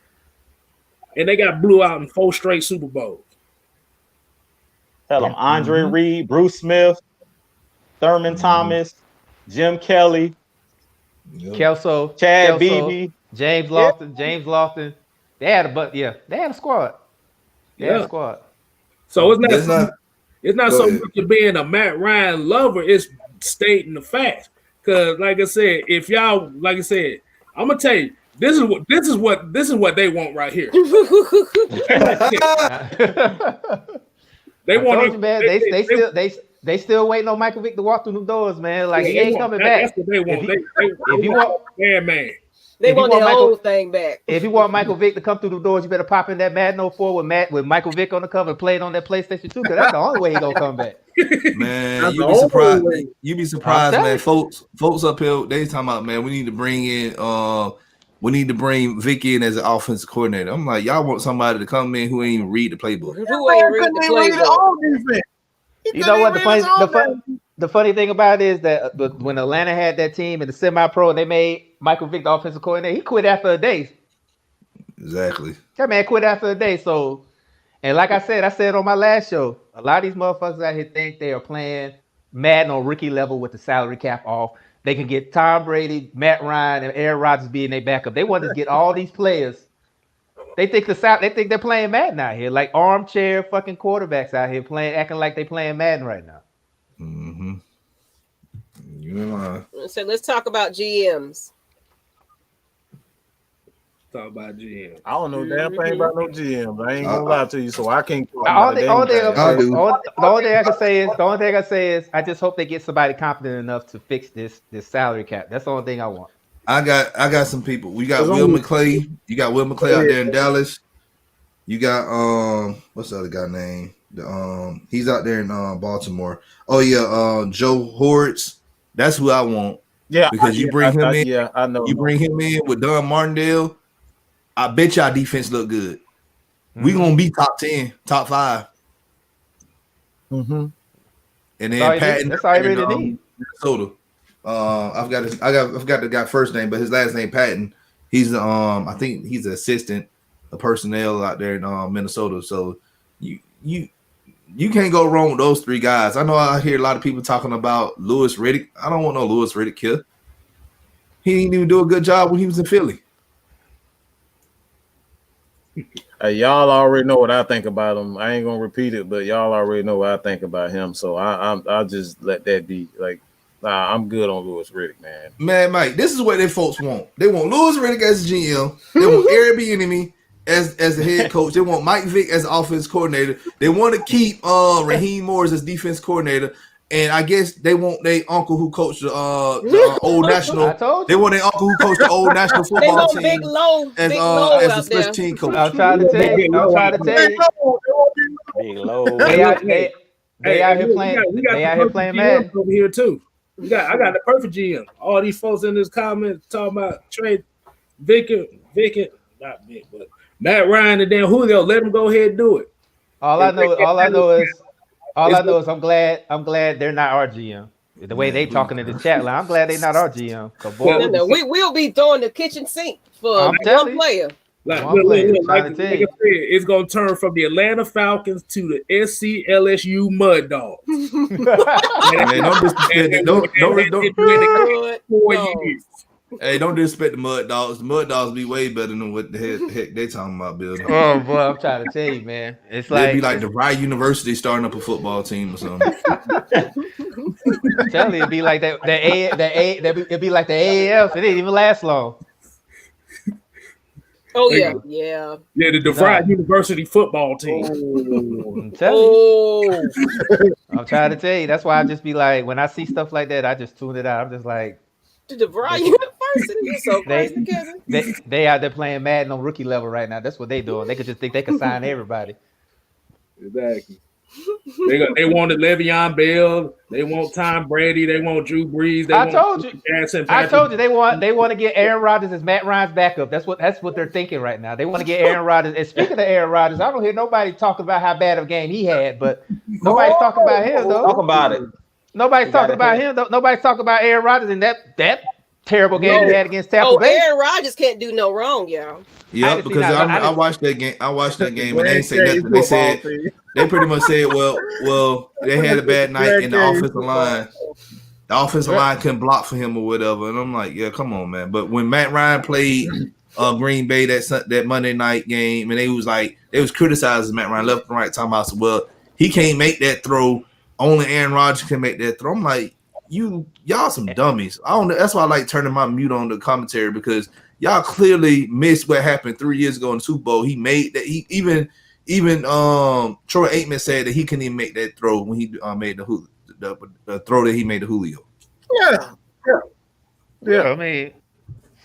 And they got blew out in 4 straight Super Bowls. Tell them Andre Reed, Bruce Smith, Thurman Thomas, Jim Kelly, Kelso, Chad Beebe, James Lofton. They had a squad. They had a squad. So it's not so much of being a Matt Ryan lover, it's stating the facts. Because like I said, if y'all, like I said, I'm gonna tell you, this is what they want right here. They still waiting on Michael Vick to walk through the doors, man. Like, he ain't coming back. That's what they want. They want the whole thing back. If you want Michael Vick to come through the doors, you better pop in that Madden 04 with Michael Vick on the cover and play it on that PlayStation 2, because that's the only way he gonna come back. Man, you be surprised. You be surprised, man. Folks up here, they talking about, man, we need to bring in we need to bring Vicky in as an offensive coordinator. I'm like, y'all want somebody to come in who ain't even read the playbook. Who ain't read the playbook? You know what? The funny thing about it is that when Atlanta had that team in the semi-pro and they made Michael Vick the offensive coordinator, he quit after a day. Exactly. That man quit after a day. So, and like I said on my last show, a lot of these motherfuckers out here think they are playing Madden on rookie level with the salary cap off. They can get Tom Brady, Matt Ryan, and Aaron Rodgers being their backup. They want to get all these players. They think they're playing Madden out here, like armchair fucking quarterbacks out here acting like they playing Madden right now. Mm-hmm. You know. So let's talk about GMs. Talk about GM. I don't know damn thing about no GM. I ain't gonna lie to you, so I can't. The only thing I can say is I just hope they get somebody confident enough to fix this salary cap. That's the only thing I want. I got some people. We got Will McClay. You got Will McClay out there in Dallas. You got what's the other guy name? He's out there in Baltimore. Oh yeah, Joe Hortz. That's who I want. Yeah, because you bring him in. Yeah, I know. You bring him in with Don Martindale. I bet y'all defense look good. We gonna be top 10, top 5. Mm-hmm. And then Patton. That's all you really need. Minnesota. I forgot the guy's first name, but his last name Patton. He's I think he's an assistant, a personnel out there in Minnesota. So you can't go wrong with those 3 guys. I know I hear a lot of people talking about Louis Riddick. I don't want no Louis Riddick here. He didn't even do a good job when he was in Philly. Hey, y'all already know what I think about him. I ain't gonna repeat it, but y'all already know what I think about him. So I'll just let that be. Like, nah, I'm good on Louis Riddick, man. Man, Mike, this is what their folks want. They want Louis Riddick as a GM. They want Eric Bieniemy as the head coach. They want Mike Vick as the offense coordinator. They want to keep Raheem Morris as defense coordinator. And I guess they want their uncle who coached the old national. They want their uncle who coached the old national football team Big Low as the special team coach. I'm trying to tell you. Big Low. They out here playing Madden over here too. I got the perfect GM. All these folks in this comment talking about trade Vick, not Vick, but Matt Ryan and then Julio. Let them go ahead and do it. All I know is I'm glad they're not our GM. The way they talking in the chat line, I'm glad they're not our GM. We'll be throwing the kitchen sink for one player. It's gonna turn from the Atlanta Falcons to the SCLSU Mud Dogs. Hey, don't disrespect the Mud Dogs. The Mud Dogs be way better than what the heck they talking about building. Oh boy, I'm trying to tell you, man. It's They'd be like the Rye University starting up a football team or something. I'm telling you, it'd be like it'd be like the AAF. It didn't even last long. Oh yeah. The DeVry University football team. I'm telling you. I'm trying to tell you. That's why I just be like, when I see stuff like that, I just tune it out. I'm just like, the DeVry University. You're so crazy, Kevin. They out there playing Madden on rookie level right now. That's what they doing. They could just think they could sign everybody. Exactly. They wanted Le'Veon Bell. They want Tom Brady. They want Drew Brees. I told you they want to get Aaron Rodgers as Matt Ryan's backup. That's what they're thinking right now. They want to get Aaron Rodgers. And speaking of Aaron Rodgers, I don't hear nobody talking about how bad of a game he had, but nobody's talking about him though. Talk about it. Nobody's talking about him though. Nobody's talking about Aaron Rodgers and that terrible game he had against Tampa Bay. Aaron Rodgers can't do no wrong, y'all. Yeah, because I watched that game. And they didn't say nothing. They said they pretty much said, well, they had a bad night in the offensive line. The offensive line couldn't block for him or whatever. And I'm like, yeah, come on, man. But when Matt Ryan played Green Bay that Monday night game, and they was criticizing Matt Ryan left and right, talking about, well, he can't make that throw. Only Aaron Rodgers can make that throw. I'm like, y'all some dummies. I don't know. That's why I like turning my mute on the commentary, because y'all clearly missed what happened 3 years ago in the Super Bowl. He made that. He even Troy Aikman said that he couldn't even make that throw when he made the throw that he made to Julio. Yeah. I mean,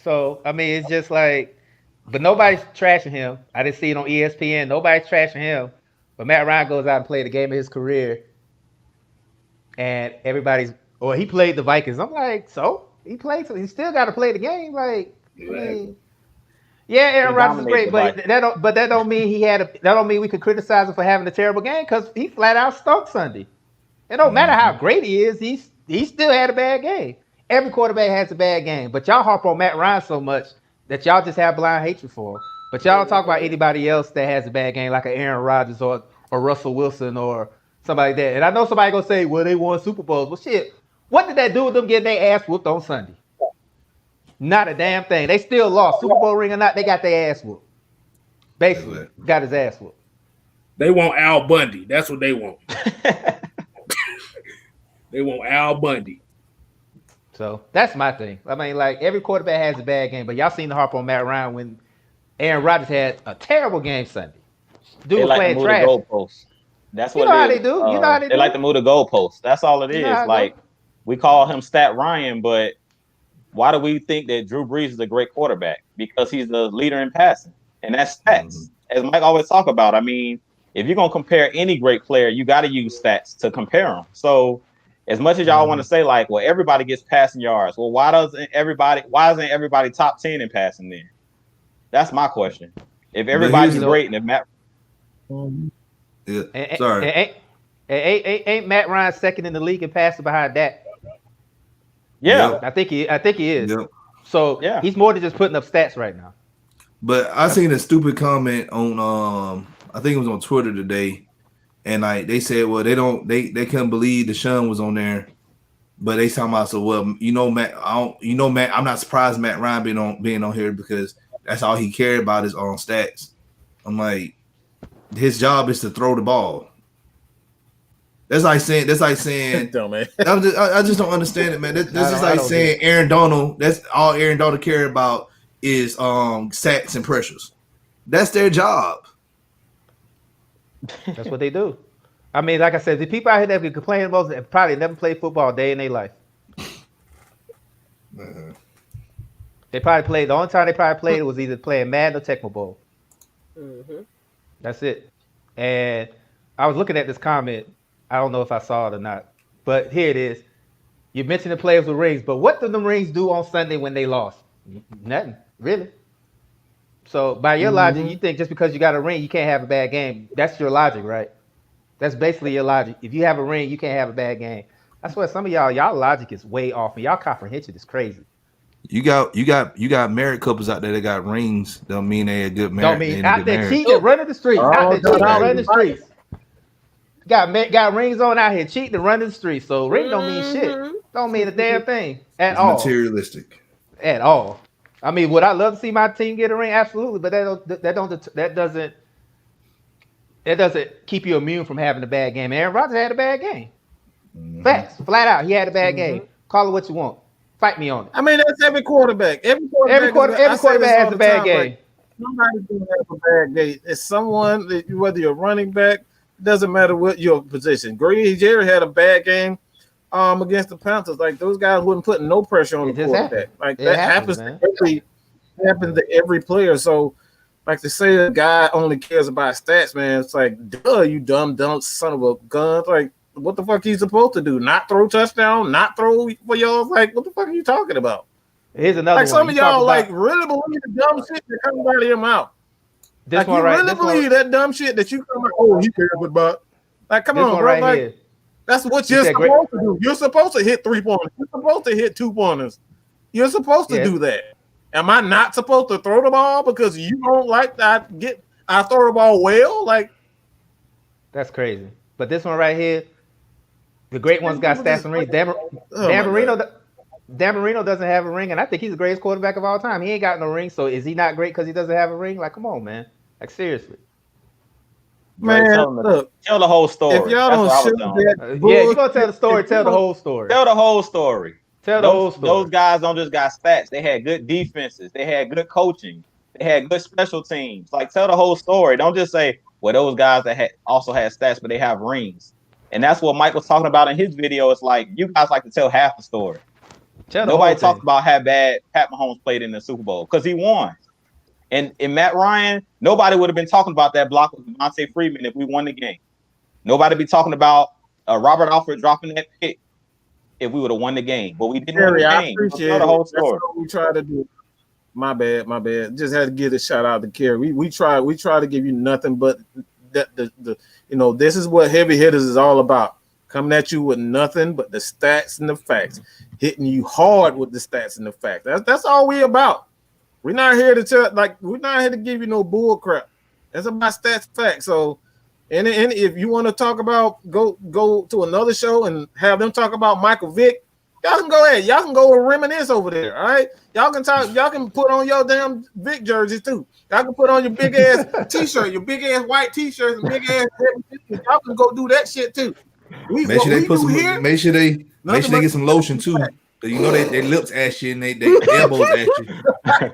it's just like, but nobody's trashing him. I didn't see it on ESPN. Nobody's trashing him. But Matt Ryan goes out and played the game of his career, and he played the Vikings. I'm like, so he still got to play the game. Like, I mean, Yeah, Aaron He Rodgers is dominated great, the but that don't mean that don't mean we could criticize him for having a terrible game because he flat out stunk Sunday. It don't matter how great he is, he still had a bad game. Every quarterback has a bad game, but y'all harp on Matt Ryan so much that y'all just have blind hatred for him. But y'all don't talk about anybody else that has a bad game, like an Aaron Rodgers or Russell Wilson or somebody like that. And I know somebody gonna say, well, they won Super Bowls. Well, shit, what did that do with them getting their ass whooped on Sunday? Not a damn thing. They still lost. Super Bowl ring or not, they got their ass whooped. Basically, got his ass whooped. They want Al Bundy. That's what they want. They want Al Bundy. So that's my thing. I mean, like every quarterback has a bad game, but y'all seen the harp on Matt Ryan when Aaron Rodgers had a terrible game Sunday. Dude was playing trash. The goalposts. That's what how they do. You know how they do. They like to move the goalposts. That's all it is. Like we call him Stat Ryan, but why do we think that Drew Brees is a great quarterback? Because he's the leader in passing, and that's stats. As Mike always talk about. I mean, if you're gonna compare any great player, you got to use stats to compare them. So, as much as y'all want to say like, well, everybody gets passing yards. Well, why isn't everybody top 10 in passing then? That's my question. If everybody's great and if Matt, ain't Matt Ryan second in the league in passing behind that? Yeah, yep. I think he is. Yep. So yeah, he's more than just putting up stats right now. But I seen a stupid comment on I think it was on Twitter today, and like they said, well, they couldn't believe Deshaun was on there, but they talking about Matt, Matt, I'm not surprised Matt Ryan being on here because that's all he cared about is on stats. I'm like, his job is to throw the ball. That's like saying. Dumb, man. I just don't understand it, man. This is like saying Aaron Donald. That's all Aaron Donald care about is sacks and pressures. That's their job. That's what they do. I mean, like I said, the people out here that be complaining most have probably never played football a day in their life. They probably played. The only time they probably played was either playing Madden or Tecmo Bowl. Mm-hmm. That's it. And I was looking at this comment. I don't know if I saw it or not, but here it is. You mentioned the players with rings, but what did the rings do on Sunday when they lost? Nothing, really. So by your logic, you think just because you got a ring, you can't have a bad game. That's your logic, right? That's basically your logic. If you have a ring, you can't have a bad game. I swear some of y'all logic is way off, and y'all comprehension is crazy. You got married couples out there that got rings. Don't mean they a good marriage. Don't mean out there cheating, running the streets. Out there cheating, running the streets. Got rings on out here cheating and running the streets. So ring don't mean shit. Don't mean a damn thing at all. Materialistic. At all. I mean, would I love to see my team get a ring? Absolutely, but that doesn't keep you immune from having a bad game. Aaron Rodgers had a bad game. Facts, flat out, he had a bad game. Call it what you want. Fight me on it. I mean, that's every quarterback. Every quarterback has a bad game. Like, somebody's gonna have a bad game. It's someone that whether you're running back, it doesn't matter what your position. Grady Jerry had a bad game against the Panthers. Like those guys wouldn't put no pressure on the quarterback. Like that happens to every player. So like to say a guy only cares about stats, man, it's like, duh, you dumb son of a gun. It's like, what the fuck he's supposed to do? Not throw touchdown, not throw for y'all. Like, what the fuck are you talking about? Here's another like some of y'all like really believe the dumb shit that comes out of your mouth. Like you really believe that dumb shit that you come like, oh, he cares about. Like, come on, bro. Like, that's what you're supposed to do. You're supposed to hit 3 pointers. You're supposed to hit 2 pointers. You're supposed to do that. Am I not supposed to throw the ball because you don't like that? I throw the ball well? Like, that's crazy. But this one right here, the great one's got stats and rings. Dan Marino doesn't have a ring, and I think he's the greatest quarterback of all time. He ain't got no ring, so is he not great because he doesn't have a ring? Like, come on, man. Like, seriously. Man, look, tell the whole story. If y'all don't shoot that you're going to tell the story, tell the whole story. Tell the whole story. Tell the whole story. Those guys don't just got stats. They had good defenses. They had good coaching. They had good special teams. Like, tell the whole story. Don't just say, well, those guys that also had stats, but they have rings. And that's what Mike was talking about in his video. It's like, you guys like to tell half the story. Nobody talked about how bad Pat Mahomes played in the Super Bowl because he won. And Matt Ryan, nobody would have been talking about that block with Devontae Freeman if we won the game. Nobody be talking about Robert Alford dropping that pick if we would have won the game. But we didn't win the game. I appreciate the whole story. That's what we try to do. My bad. Just had to give a shout out to Kerry. We try to give you nothing but the this is what heavy hitters is all about. Coming at you with nothing but the stats and the facts, hitting you hard with the stats and the facts. That's all we about. We're not here to we're not here to give you no bull crap. That's about stats and facts. So, and if you want to talk about go to another show and have them talk about Michael Vick, y'all can go ahead. Y'all can go and reminisce over there. All right, y'all can talk. Y'all can put on your damn Vick jerseys too. Y'all can put on your big ass t-shirt, your big ass white t-shirts, and big ass. Y'all can go do that shit too. Make sure they get some lotion too. Cause you know they lips ashy and they elbows ashy. I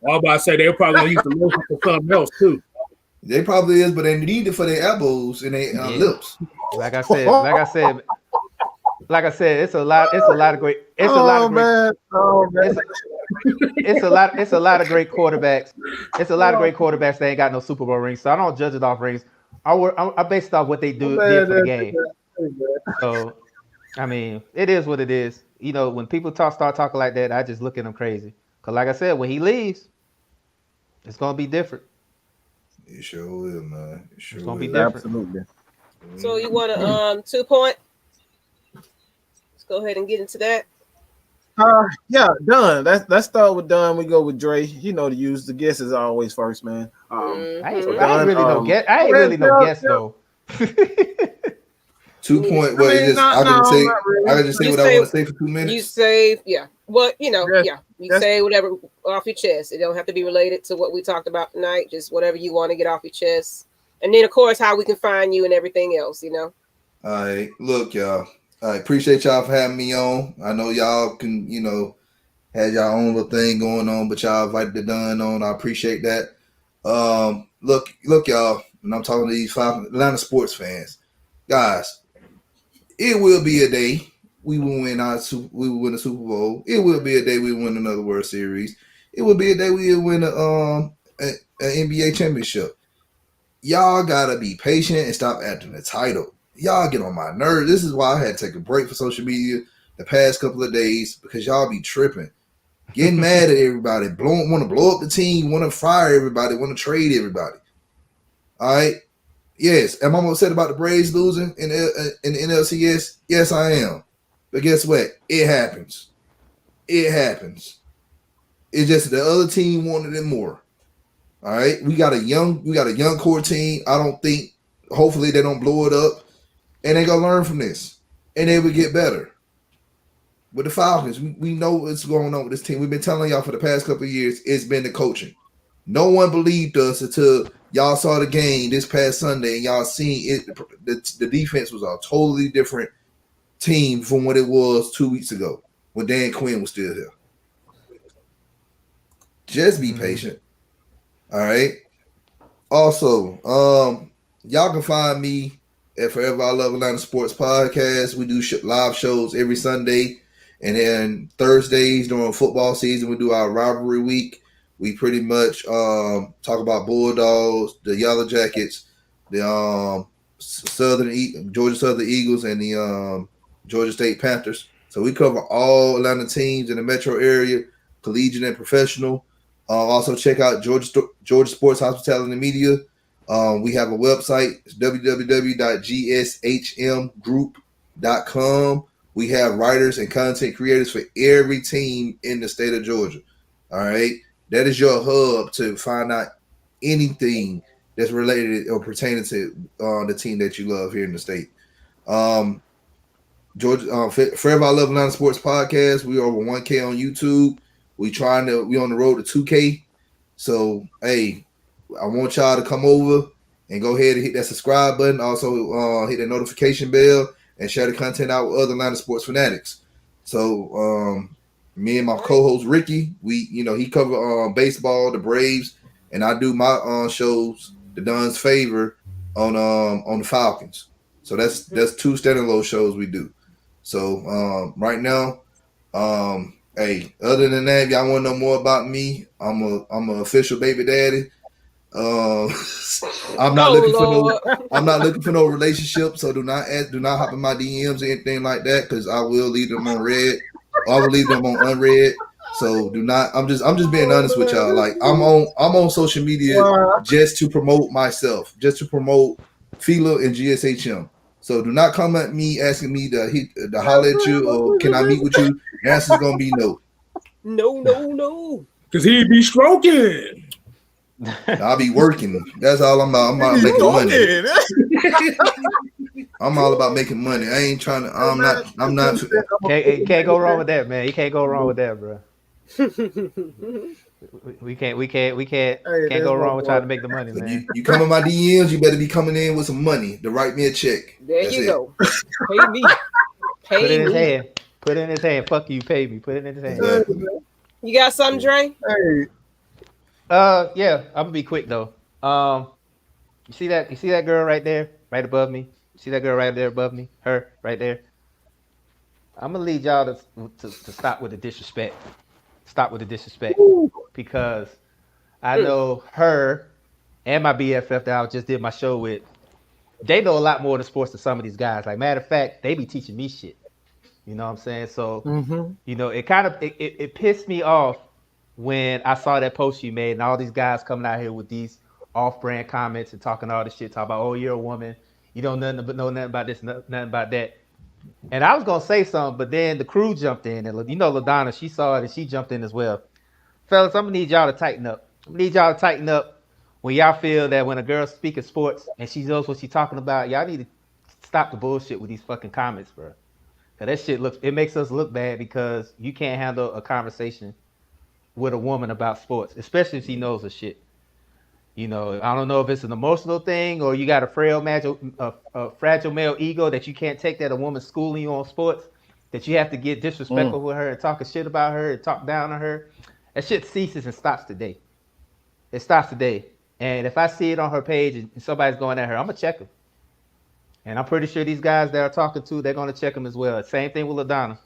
was about to say they're probably gonna use the lotion for something else too. They probably is, but they need it for their elbows and their lips. Like I said, it's a lot of great. It's a lot of great quarterbacks. It's a lot of great quarterbacks that ain't got no Super Bowl rings. So I don't judge it off rings. I based off what they did for the game. So, I mean, it is what it is. You know, when people start talking like that, I just look at them crazy. Because like I said, when he leaves, it's going to be different. It sure will, man. It's going to be different. Absolutely. So you want a 2 point? Let's go ahead and get into that. Yeah, done. Let's start with done. We go with Dre. You know to use the guess is always first, man. I ain't really no guess though. 2 point. Well, I can just say what I want to say for 2 minutes. You say, yeah. Well, you say whatever off your chest. It don't have to be related to what we talked about tonight. Just whatever you want to get off your chest, and then of course how we can find you and everything else. All right, look, y'all. I appreciate y'all for having me on. I know y'all can, have y'all own little thing going on, but y'all invited the done on. I appreciate that. Look, y'all, and I'm talking to these 5 Atlanta sports fans, guys. It will be a day we will win a Super Bowl. It will be a day we win another World Series. It will be a day we will win an NBA championship. Y'all gotta be patient and stop acting entitled. Y'all get on my nerves. This is why I had to take a break for social media the past couple of days, because y'all be tripping, getting mad at everybody, want to blow up the team, want to fire everybody, want to trade everybody. All right. Yes. Am I upset about the Braves losing in the NLCS? Yes, I am. But guess what? It happens. It's just the other team wanted it more. All right. We got a young core team. Hopefully they don't blow it up. And they gonna learn from this, and they will get better. With the Falcons, we know what's going on with this team. We've been telling y'all for the past couple of years. It's been the coaching. No one believed us until y'all saw the game this past Sunday, and y'all seen it. The defense was a totally different team from what it was 2 weeks ago when Dan Quinn was still here. Just be patient. All right. Also, y'all can find me at Forever I Love Atlanta Sports Podcast. We do live shows every Sunday. And then Thursdays during football season, we do our rivalry week. We pretty much talk about Bulldogs, the Yellow Jackets, the Georgia Southern Eagles, and the Georgia State Panthers. So we cover all Atlanta teams in the metro area, collegiate and professional. Also check out Georgia Sports Hospitality and Media. We have a website. It's www.gshmgroup.com. We have writers and content creators for every team in the state of Georgia. All right. That is your hub to find out anything that's related or pertaining to the team that you love here in the state. Georgia, Forever I Love Atlanta Sports Podcast. We are over 1K on YouTube. We on the road to 2K. So, hey, I want y'all to come over and go ahead and hit that subscribe button. Also, hit that notification bell and share the content out with other Atlanta sports fanatics. So, me and my co-host Ricky, he cover baseball, the Braves, and I do my shows, the Don's Favor, on the Falcons. So that's 2 standalone shows we do. So right now, hey, other than that, if y'all want to know more about me, I'm an official baby daddy. I'm not looking for no relationship, so do not hop in my DMs or anything like that, because I will leave them on red. I will leave them on unread. So do not. I'm just being honest with y'all. Like I'm on social media just to promote myself, just to promote Fila and GSHM. So do not come at me asking me to holler at you or can I meet with you. The answer's gonna be no. No. Cause he'd be stroking. I'll be working. That's all I'm about. I'm about making money. I'm all about making money. I ain't trying to. I'm not. Can't go wrong with that, man. You can't go wrong with that, bro. We can't go wrong with trying to make the money, man. You come in my DMs, you better be coming in with some money to write me a check. There you go. Pay me. Put it in his hand. Put it in his hand. Fuck you, pay me. Put it in his hand. Exactly. You got something, Dre? Hey. Yeah, I'm gonna be quick though. You see that girl right there, right above me? You see that girl right there above me? Her right there. I'm gonna lead y'all to stop with the disrespect. Stop with the disrespect. Because I know her and my BFF that I just did my show with. They know a lot more than sports than some of these guys. Like, matter of fact, they be teaching me shit. You know what I'm saying? So, you know, it kind of it pissed me off when I saw that post you made and all these guys coming out here with these off-brand comments and talking all this shit, talking about, oh, you're a woman, you don't know nothing about this, nothing about that. And I was gonna say something, but then the crew jumped in, and you know, LaDonna, she saw it and she jumped in as well. Fellas, I'm gonna need y'all to tighten up. I'm gonna need y'all to tighten up when y'all feel that when a girl's speaking sports and she knows what she's talking about, y'all need to stop the bullshit with these fucking comments, bro. Cause that shit makes us look bad because you can't handle a conversation with a woman about sports, especially if she knows her shit. You know, I don't know if it's an emotional thing or you got a fragile male ego that you can't take that a woman's schooling you on sports, that you have to get disrespectful with her and talking shit about her and talk down on her. That shit ceases and stops today. It stops today. And if I see it on her page and somebody's going at her, I'm gonna check them. And I'm pretty sure these guys that are talking to, they're gonna check them as well. Same thing with LaDonna.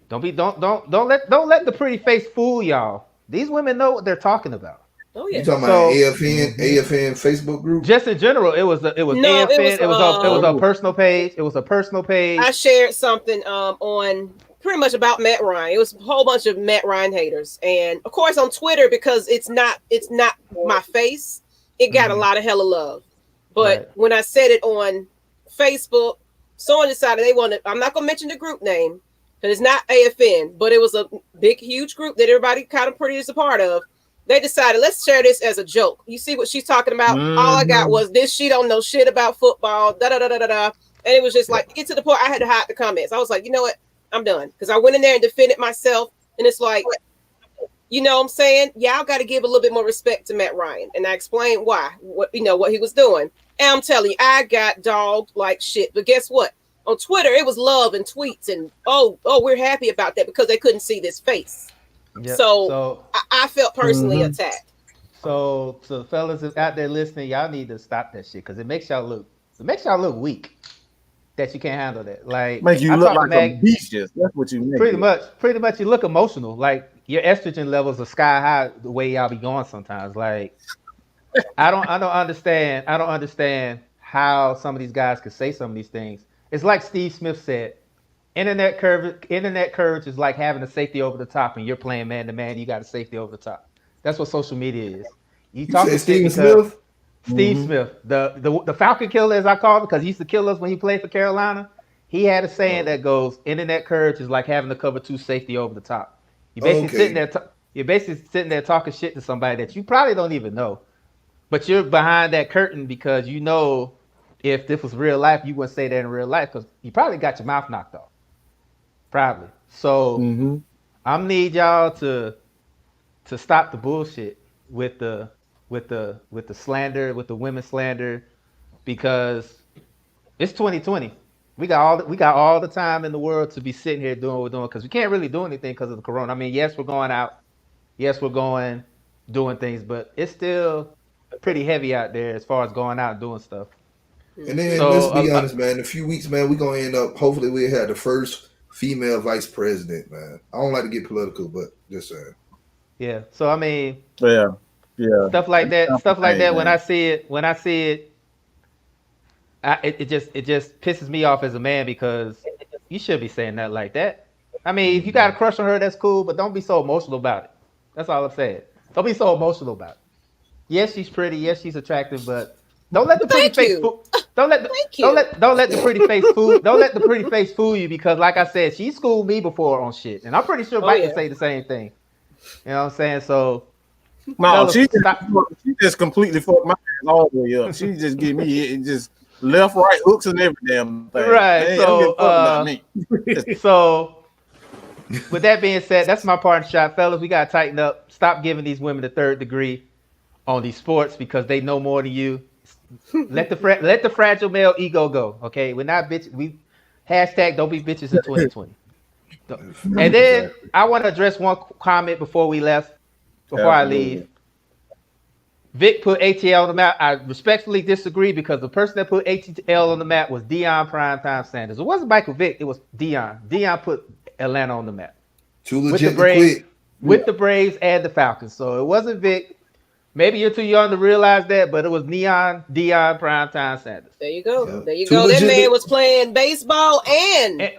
Don't let the pretty face fool y'all. These women know what they're talking about. Oh yeah. You talking about AFN Facebook group? Just in general, it was AFN. It was a personal page. It was a personal page. I shared something on pretty much about Matt Ryan. It was a whole bunch of Matt Ryan haters, and of course on Twitter because it's not my face. It got a lot of hella love, but when I said it on Facebook, someone decided they wanted. I'm not gonna mention the group name because it's not AFN, but it was a big, huge group that everybody kind of pretty is a part of. They decided, let's share this as a joke. You see what she's talking about? All I got was this. She don't know shit about football. Da da da da da. And it was just like, get to the point. I had to hide the comments. I was like, you know what? I'm done. Because I went in there and defended myself. And it's like, you know what I'm saying? Y'all got to give a little bit more respect to Matt Ryan. And I explained why, what he was doing. And I'm telling you, I got dogged like shit. But guess what? On Twitter, it was love and tweets. And, oh, we're happy about that because they couldn't see this face. Yep. So I felt personally attacked. So fellas out there listening, y'all need to stop that shit because it makes y'all look weak. That you can't handle that. Like make you look like a beast. That's what you make. Pretty much, you look emotional. Like your estrogen levels are sky high. The way y'all be going sometimes. Like I don't understand how some of these guys could say some of these things. It's like Steve Smith said. Internet courage is like having a safety over the top, and you're playing man to man. You got a safety over the top. That's what social media is. You talk to Steve Smith. Steve Smith, the Falcon killer, as I call him, because he used to kill us when he played for Carolina. He had a saying that goes, "Internet courage is like having to cover two safety over the top." You're basically sitting there talking shit to somebody that you probably don't even know, but you're behind that curtain because you know if this was real life, you wouldn't say that in real life because you probably got your mouth knocked off. Probably. So I'm need y'all to stop the bullshit with the slander, with the women slander, because it's 2020. We got all the time in the world to be sitting here doing what we're doing because we can't really do anything because of the corona. I mean, yes, we're going out, yes, we're going doing things, but it's still pretty heavy out there as far as going out and doing stuff. And then let's be honest, man. In a few weeks, man, we're gonna end up. Hopefully, we have the first female vice president, man. I don't like to get political, but just saying. Yeah. So I mean, yeah. Stuff like that. When I see it, it just pisses me off as a man because you should be saying that like that. I mean, if you got a crush on her, that's cool, but don't be so emotional about it. That's all I'm saying. Don't be so emotional about it. Yes, she's pretty. Yes, she's attractive, but don't let the pretty Thank face you. fool. Don't let the Thank you. don't let the pretty face fool. Don't let the pretty face fool you because, like I said, she schooled me before on shit, and I'm pretty sure Mike would say the same thing. You know what I'm saying? So, No, fellas, she stop. just completely fucked my ass all the way up. She just give me it just left, right hooks and every damn thing. Right. Hey, don't give a fuck about me. So, with that being said, that's my part in shot, fellas. We gotta tighten up. Stop giving these women the third degree on these sports because they know more than you. Let the fragile male ego go. Okay, we're not bitches. We hashtag don't be bitches in 2020. And then I want to address one comment before we left. Before I leave, Vic put ATL on the map. I respectfully disagree because the person that put ATL on the map was Deion Primetime Sanders. It wasn't Michael Vick. It was Deion. Deion put Atlanta on the map. Too legit to quit. With the Braves and the Falcons. So it wasn't Vic. Maybe you're too young to realize that, but it was Deion Primetime Sanders. There you go. Yep. There you go. That man was playing baseball and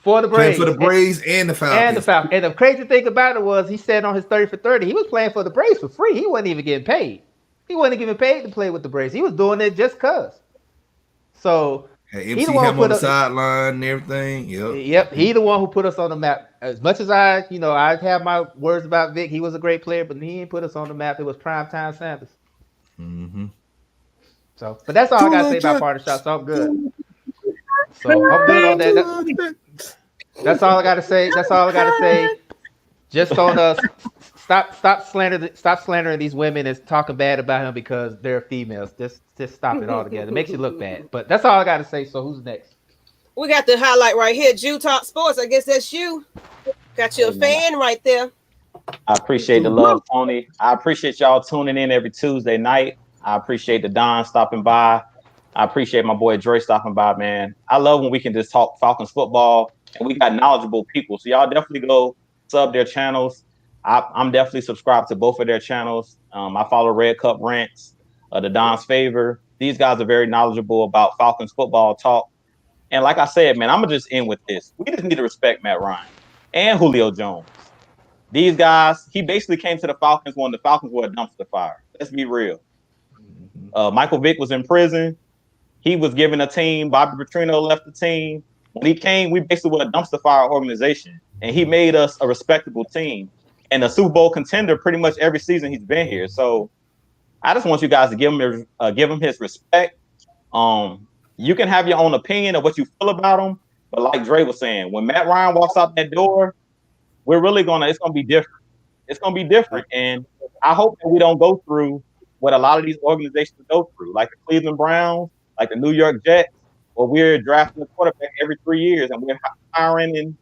for the Braves. Playing for the Braves and the Falcons. And the crazy thing about it was he said on his 30 for 30, he was playing for the Braves for free. He wasn't even getting paid. He wasn't even paid to play with the Braves. He was doing it just cause. So hey, MC him on the sideline and everything. Yep. He the one who put us on the map. As much as I have my words about Vic. He was a great player, but he didn't put us on the map. It was Primetime Sanders. Mm-hmm. So, but that's all I gotta say about part of the shot. So I'm good. So I'm good on that. That's all I gotta say. That's all I gotta say. Just on us. Stop slandering these women and talking bad about him because they're females. Just stop it altogether. It makes you look bad. But that's all I gotta say. So who's next? We got the highlight right here. Jew Talk Sports. I guess that's you. Got you a fan right there. I appreciate the love, Tony. I appreciate y'all tuning in every Tuesday night. I appreciate the Don stopping by. I appreciate my boy Dre stopping by, man. I love when we can just talk Falcons football and we got knowledgeable people. So y'all definitely go sub their channels. I'm definitely subscribed to both of their channels. I follow Red Cup Rants, the Don's Favor. These guys are very knowledgeable about Falcons football talk. And like I said, man, I'm going to just end with this. We just need to respect Matt Ryan and Julio Jones. These guys, he basically came to the Falcons when the Falcons were a dumpster fire. Let's be real. Michael Vick was in prison. He was given a team. Bobby Petrino left the team. When he came, we basically were a dumpster fire organization. And he made us a respectable team. And a Super Bowl contender pretty much every season he's been here. So I just want you guys to give him his respect. You can have your own opinion of what you feel about him. But like Dre was saying, when Matt Ryan walks out that door, it's going to be different. It's going to be different. And I hope that we don't go through what a lot of these organizations go through, like the Cleveland Browns, like the New York Jets, where we're drafting a quarterback every 3 years and we're hiring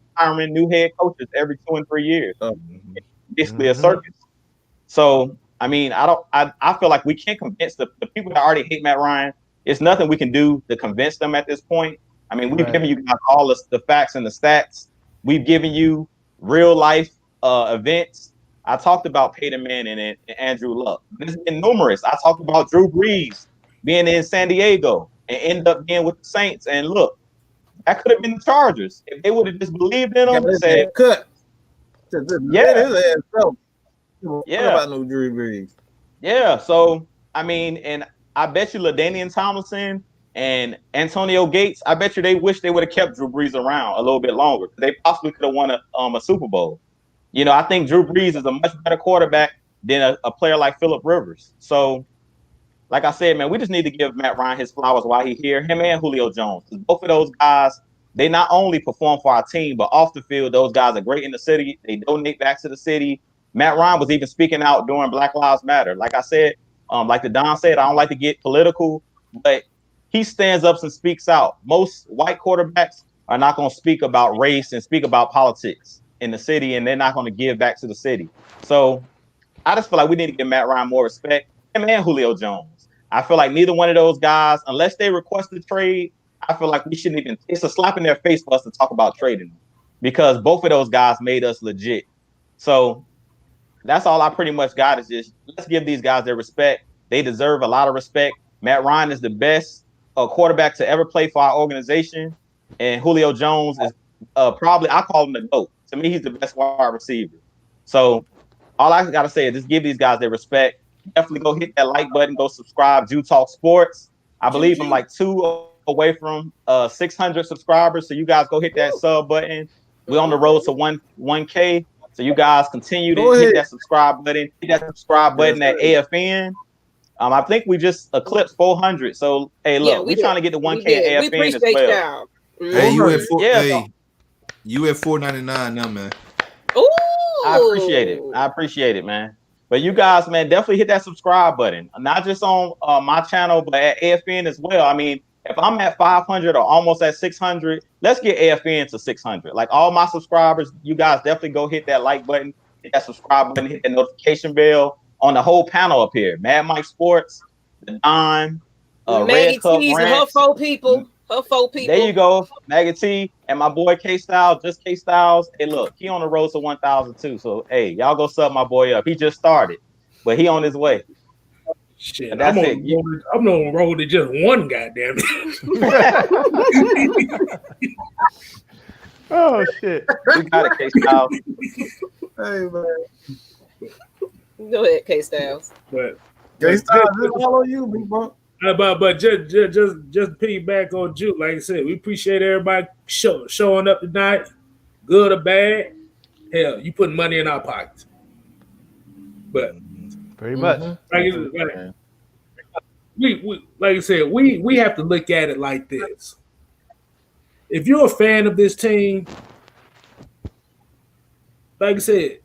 new head coaches every 2 and 3 years. Basically a circus. So, I mean, I feel like we can't convince the people that already hate Matt Ryan. It's nothing we can do to convince them at this point. I mean, we've given you guys all the facts and the stats. We've given you real life events. I talked about Peyton Manning and Andrew Luck. There's been numerous. I talked about Drew Brees being in San Diego and end up being with the Saints. And look, that could have been the Chargers if they would have just believed in them and said, "Cut." Yeah. About no Drew Brees. Yeah. So I mean, and I bet you LaDainian Tomlinson and Antonio Gates, I bet you they wish they would have kept Drew Brees around a little bit longer. They possibly could have won a Super Bowl. I think Drew Brees is a much better quarterback than a player like Phillip Rivers. So, like I said, man, we just need to give Matt Ryan his flowers while he's here, him and Julio Jones. Both of those guys, they not only perform for our team, but off the field, those guys are great in the city. They donate back to the city. Matt Ryan was even speaking out during Black Lives Matter. Like I said, like the Don said, I don't like to get political, but he stands up and speaks out. Most white quarterbacks are not going to speak about race and speak about politics in the city, and they're not going to give back to the city. So I just feel like we need to give Matt Ryan more respect, him and Julio Jones. I feel like neither one of those guys, unless they request a trade, I feel like we shouldn't even, it's a slap in their face for us to talk about trading them because both of those guys made us legit. So that's all I pretty much got is just let's give these guys their respect. They deserve a lot of respect. Matt Ryan is the best quarterback to ever play for our organization. And Julio Jones is probably, I call him the GOAT. To me, he's the best wide receiver. So all I gotta say is just give these guys their respect. Definitely go hit that like button. Go subscribe. Jew Talk Sports. I believe I'm like 2 away from 600 subscribers. So you guys go hit that sub button. We're on the road to 1K. So you guys continue to hit that subscribe button. Hit that subscribe button at AFN. I think we just eclipsed 400. So hey, look, we're trying to get to 1K at AFN as well. Hey, you at $4.99 now, man. Ooh. I appreciate it, man. But you guys, man, definitely hit that subscribe button. Not just on my channel, but at AFN as well. I mean, if I'm at 500 or almost at 600, let's get AFN to 600. Like all my subscribers, you guys definitely go hit that like button, hit that subscribe button, hit that notification bell on the whole panel up here. Mad Mike Sports, the Don, Maggie T's and her 4 people. There you go, Maggie T and my boy K Styles, just K Styles. Hey, look, he on the road to 1,000 too. So hey, y'all go sub my boy up. He just started, but he on his way. Shit, I'm on the road to just one, goddamn it. Oh shit! We got it, K Styles. Hey man, go ahead, K Styles. But K Styles, this all on you, big bro. But just piggyback on Juke, like I said, we appreciate everybody showing up tonight, good or bad. Hell, you putting money in our pockets. But pretty much, like I said, we have to look at it like this. If you're a fan of this team, like I said,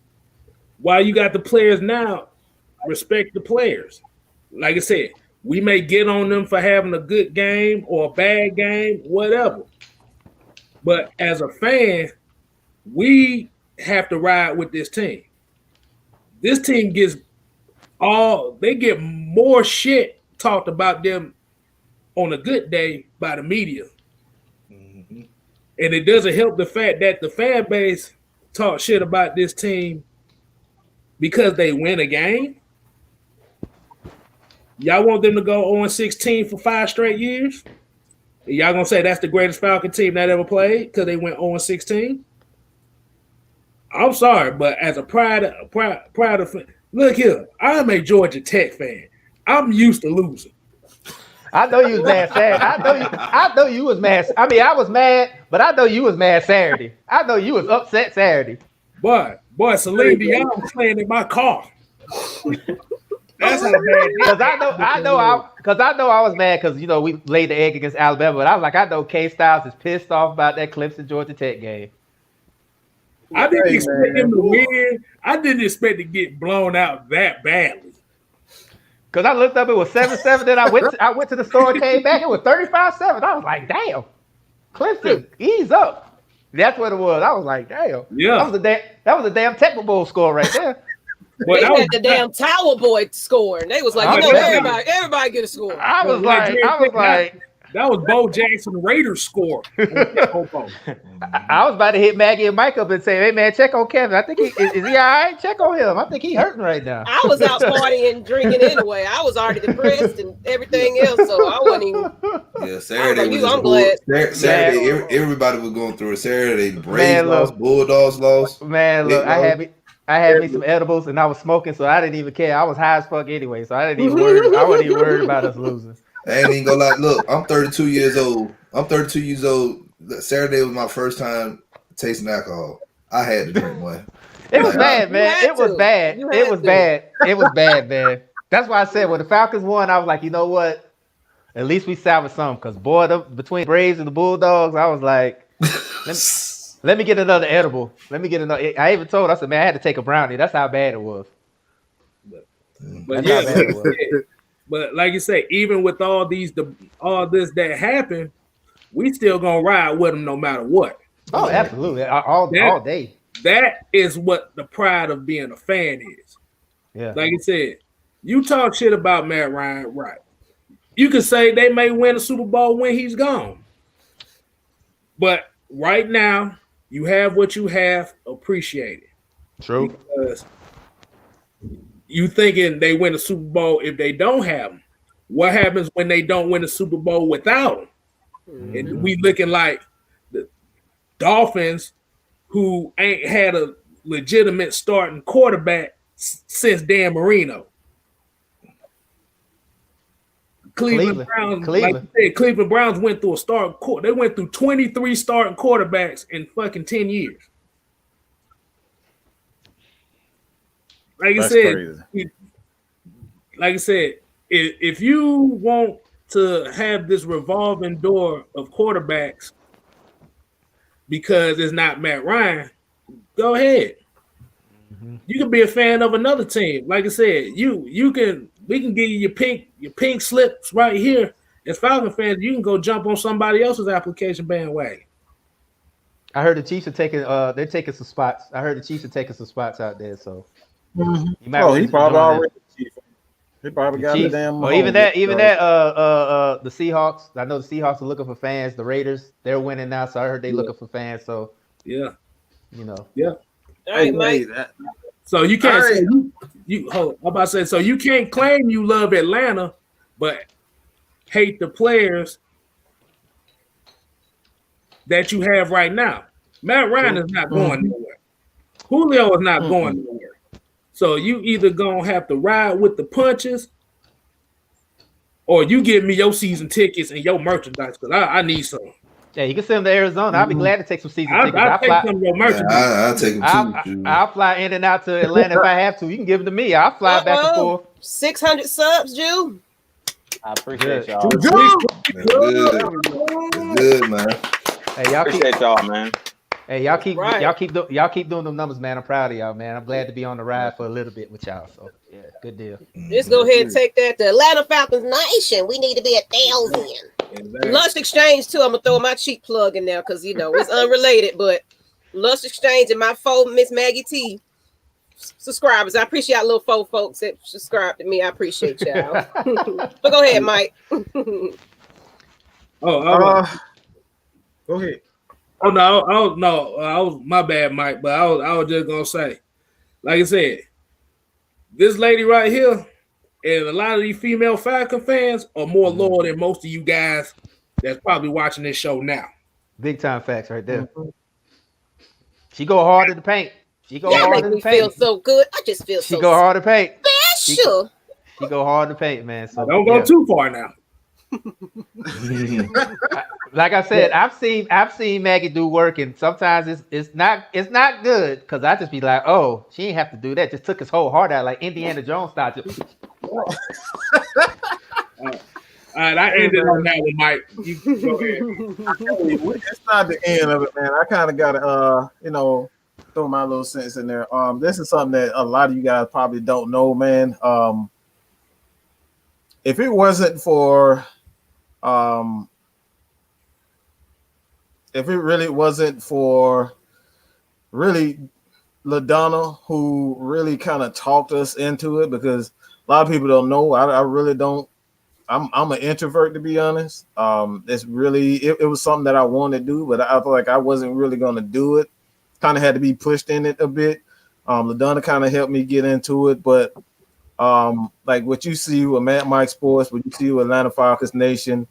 while you got the players now, respect the players. Like I said, we may get on them for having a good game or a bad game, whatever. But as a fan, we have to ride with this team. This team get more shit talked about them on a good day by the media. Mm-hmm. And it doesn't help the fact that the fan base talk shit about this team because they win a game. Y'all want them to go 0-16 for 5 straight years? Y'all gonna say that's the greatest Falcon team that ever played because they went 0-16? I'm sorry, but as a proud of look here, I'm a Georgia Tech fan. I'm used to losing. I know you was mad Saturday. I know you was mad. I mean, I was mad, but I know you was mad Saturday. I know you was upset Saturday. Boy, Celine Dion was playing in my car. That's how bad. Because I know I was mad because we laid the egg against Alabama, but I was like, I know K Styles is pissed off about that Clemson Georgia Tech game. I didn't expect him to win. I didn't expect to get blown out that badly. Because I looked up, it was 7-7. Then I went to the store and came back. It was 35-7. I was like, damn, Clemson, ease up. That's what it was. I was like, damn. Yeah. That was a damn Technical Bowl score right there. They had the damn Tower Boy score, and they was like, everybody get a score. I was like, that was Bo Jackson Raiders score. I was about to hit Maggie and Mike up and say, hey man, check on Kevin. I think is he all right? Check on him. I think he hurting right now. I was out partying and drinking anyway. I was already depressed and everything else, so I wasn't even. Yeah, Saturday was I'm glad. Saturday, everybody was going through it. Saturday, the Braves lost, Bulldogs lost. Man, look, I had me some edibles and I was smoking, so I didn't even care. I was high as fuck anyway, so I wasn't even worried about us losing. I ain't even gonna lie. Look, I'm 32 years old. Saturday was my first time tasting alcohol. I had to drink one. It was bad, man. It was bad. It was bad. It was bad, man. That's why I said when the Falcons won, I was like, you know what? At least we salvaged some. Because boy, between Braves and the Bulldogs, I was like, let me get another edible. Let me get another. I even told. I said, man, I had to take a brownie. That's how bad it was. But yeah, bad it was. But like you say, even with all this that happened, we still gonna ride with them no matter what. Oh, absolutely, all day. That is what the pride of being a fan is. Yeah, like I said, you talk shit about Matt Ryan, right? You can say they may win a Super Bowl when he's gone, but right now you have what you have. Appreciate it. True. Because you thinking they win a Super Bowl if they don't have them. What happens when they don't win a Super Bowl without them? Mm-hmm. And we looking like the Dolphins who ain't had a legitimate starting quarterback since Dan Marino. Cleveland Browns, like you said, Cleveland Browns went through they went through 23 starting quarterbacks in fucking 10 years. Like I said, if you want to have this revolving door of quarterbacks because it's not Matt Ryan, go ahead. You can be a fan of another team. Like I said, we can give you your pink slips right here. As Falcon fans, you can go jump on somebody else's application bandwagon. I heard the Chiefs are taking they're taking some spots. I heard the Chiefs are taking some spots out there. So he probably already. He probably got the damn. Or even that the Seahawks. I know the Seahawks are looking for fans. The Raiders, they're winning now, so I heard they looking for fans. So yeah, you know. Yeah. All right, Mike. So you can't say I'm about to say, so you can't claim you love Atlanta, but hate the players that you have right now. Matt Ryan is not going nowhere. Julio is not going nowhere. So you either gonna have to ride with the punches, or you give me your season tickets and your merchandise because I need some. Yeah, you can send them to Arizona. I'll be glad to take some season tickets. I'll take some of your merchandise. I'll take them too. I'll fly in and out to Atlanta if I have to. You can give them to me. I'll fly back and forth. 600 subs, Jew. I appreciate y'all. Good, man. Hey, y'all appreciate y'all, man. Hey, y'all keep doing them numbers, man. I'm proud of y'all, man. I'm glad to be on the ride for a little bit with y'all. So yeah, good deal. Just go ahead and take that to Atlanta Falcons Nation. We need to be 1,000. Lust Exchange too. I'm gonna throw my cheap plug in there because it's unrelated, but Lust Exchange and my 4 Miss Maggie T subscribers. I appreciate y'all little 4 folks that subscribe to me. I appreciate y'all. But go ahead, Mike. Go ahead. Oh no, I was my bad, Mike. But I was just gonna say, like I said, this lady right here and a lot of these female Falcon fans are more loyal than most of you guys that's probably watching this show now. Big time facts right there. She go hard in the paint. She go hard in the paint. Feel so good. I just feel so. She go hard in the paint. Special. She go hard in the paint, man. So don't go too far now. Like I said, I've seen Maggie do work, and sometimes it's not good because I just be like, oh, she ain't have to do that. Just took his whole heart out like Indiana Jones style. All right, I ended on that one, Mike. You go ahead. It's not the end of it, man. I kind of gotta throw my little sentence in there. This is something that a lot of you guys probably don't know, man. If it wasn't for if it really wasn't for LaDonna, who really kind of talked us into it, because a lot of people don't know. I really don't. I'm an introvert, to be honest. It's really it was something that I wanted to do, but I felt like I wasn't really going to do it. Kind of had to be pushed in it a bit. LaDonna kind of helped me get into it, but like what you see with Mike Sports, what you see with Atlanta Falcons Nation,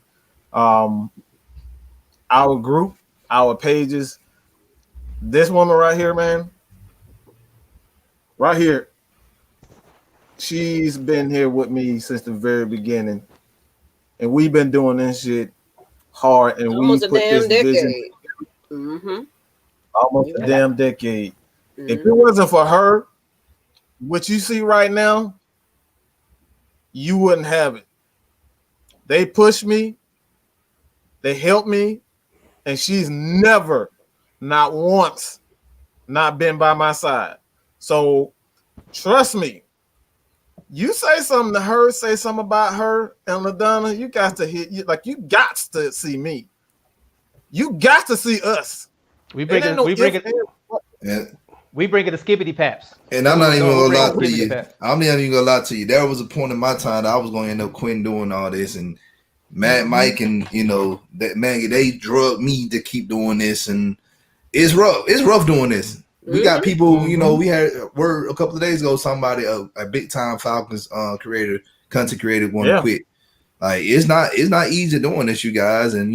our group, our pages, this woman right here, man, right here, she's been here with me since the very beginning, and we've been doing this shit hard, and we put this vision. Almost a damn decade. If it wasn't for her, what you see right now, you wouldn't have it. They pushed me, they helped me, and she's never, not once, not been by my side. So trust me, you say something to her, say something about her and LaDonna, you got to hit you, like you got to see me. You got to see us. We bring it the skippity paps. And I'm not even gonna lie to you. I'm not even gonna lie to you. There was a point in my time that I was gonna end up quitting doing all this, and Mike and that Maggie, they drug me to keep doing this, and it's rough. It's rough doing this. We got people, we had word a couple of days ago, somebody a big time Falcons content creator want to quit. Like it's not easy doing this, you guys, and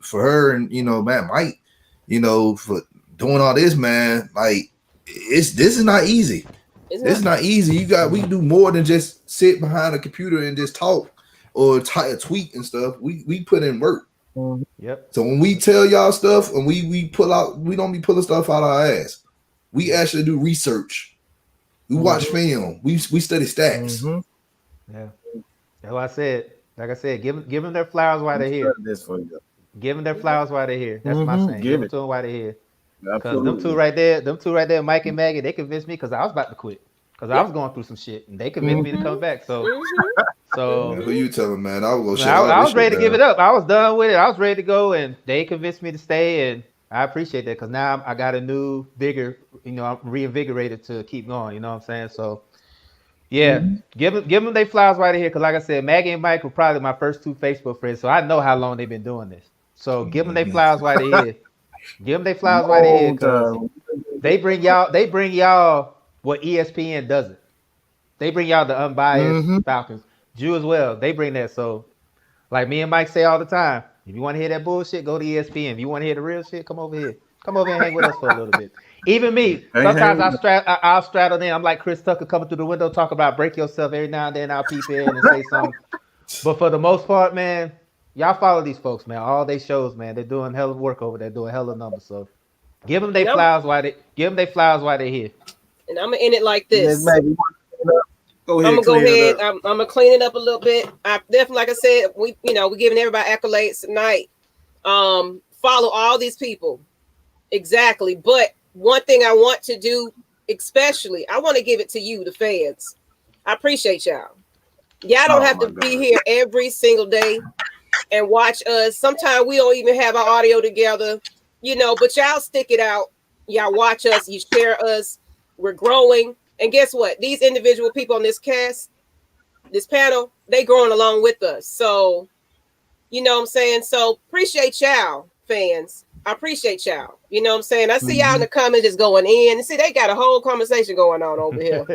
for her and Matt Mike, for doing all this, man. Like, this is not easy. It's not easy. We do more than just sit behind a computer and just talk or type a tweet and stuff. We put in work. Yep. So when we tell y'all stuff and we pull out, we don't be pulling stuff out our ass. We actually do research. We watch film. We study stats. Yeah. That's what I said. Like I said, give them their flowers while they're here. Give them their flowers while they're here. That's my saying. Give them to them while they're here. Because them two right there, Mike and Maggie, they convinced me because I was about to quit. Because I was going through some shit and they convinced me to come back. So Man, who you telling, man? I was ready to give it up. I was done with it. I was ready to go and they convinced me to stay, and I appreciate that because now I got a new, bigger, I'm reinvigorated to keep going. You know what I'm saying? So yeah, give them their flowers right here. Because like I said, Maggie and Mike were probably my first two Facebook friends. So I know how long they've been doing this. So give them their flowers right here. Give them their flowers right here because they bring y'all what ESPN doesn't. They bring y'all the unbiased Falcons. You as well. They bring that. So, like me and Mike say all the time, if you want to hear that bullshit, go to ESPN. If you want to hear the real shit, come over here. Come over here and hang with us for a little bit. Even me, sometimes I'll straddle in. I'm like Chris Tucker coming through the window, talk about break yourself. Every now and then I'll peep in and say something. But for the most part, man, y'all follow these folks, man. All they shows, man. They're doing hell of work over there, doing hell of numbers. So give them their flowers while they're here. And I'm gonna end it like this. I'm gonna go ahead. I'm gonna clean it up a little bit. I definitely, like I said, we're giving everybody accolades tonight. Follow all these people. Exactly. But one thing I want to do, especially, I want to give it to you, the fans. I appreciate y'all. Y'all don't have to be here every single day and watch us. Sometimes we don't even have our audio together, but y'all stick it out. Y'all watch us, you share us. We're growing. And guess what? These individual people on this panel, they growing along with us. So, you know what I'm saying? So appreciate y'all, fans. I appreciate y'all. You know what I'm saying? I see y'all in the comments just going in. And see, they got a whole conversation going on over here.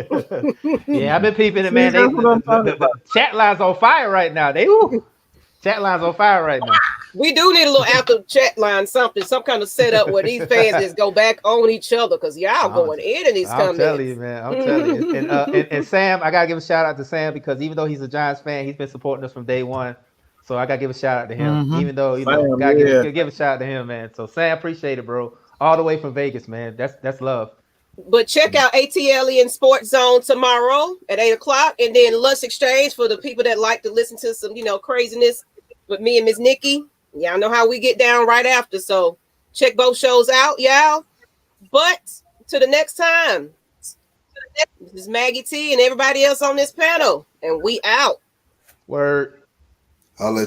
Yeah, I've been peeping it, man. The chat lines on fire right now. Chat lines on fire right now. We do need a little after chat line, some kind of setup where these fans just go back on each other because y'all going in these comments. I'm telling you, man. I'm telling you. And Sam, I gotta give a shout out to Sam because even though he's a Giants fan, he's been supporting us from day one. So I gotta give a shout out to him. Even though gotta give a shout out to him, man. So Sam, appreciate it, bro. All the way from Vegas, man. That's love. But check out ATLE and Sports Zone tomorrow at 8:00, and then Lust Exchange for the people that like to listen to some, craziness with me and Miss Nikki. Y'all know how we get down right after. So check both shows out, y'all. But to the next time, this is Maggie T and everybody else on this panel, and we out. Word. I'll let you.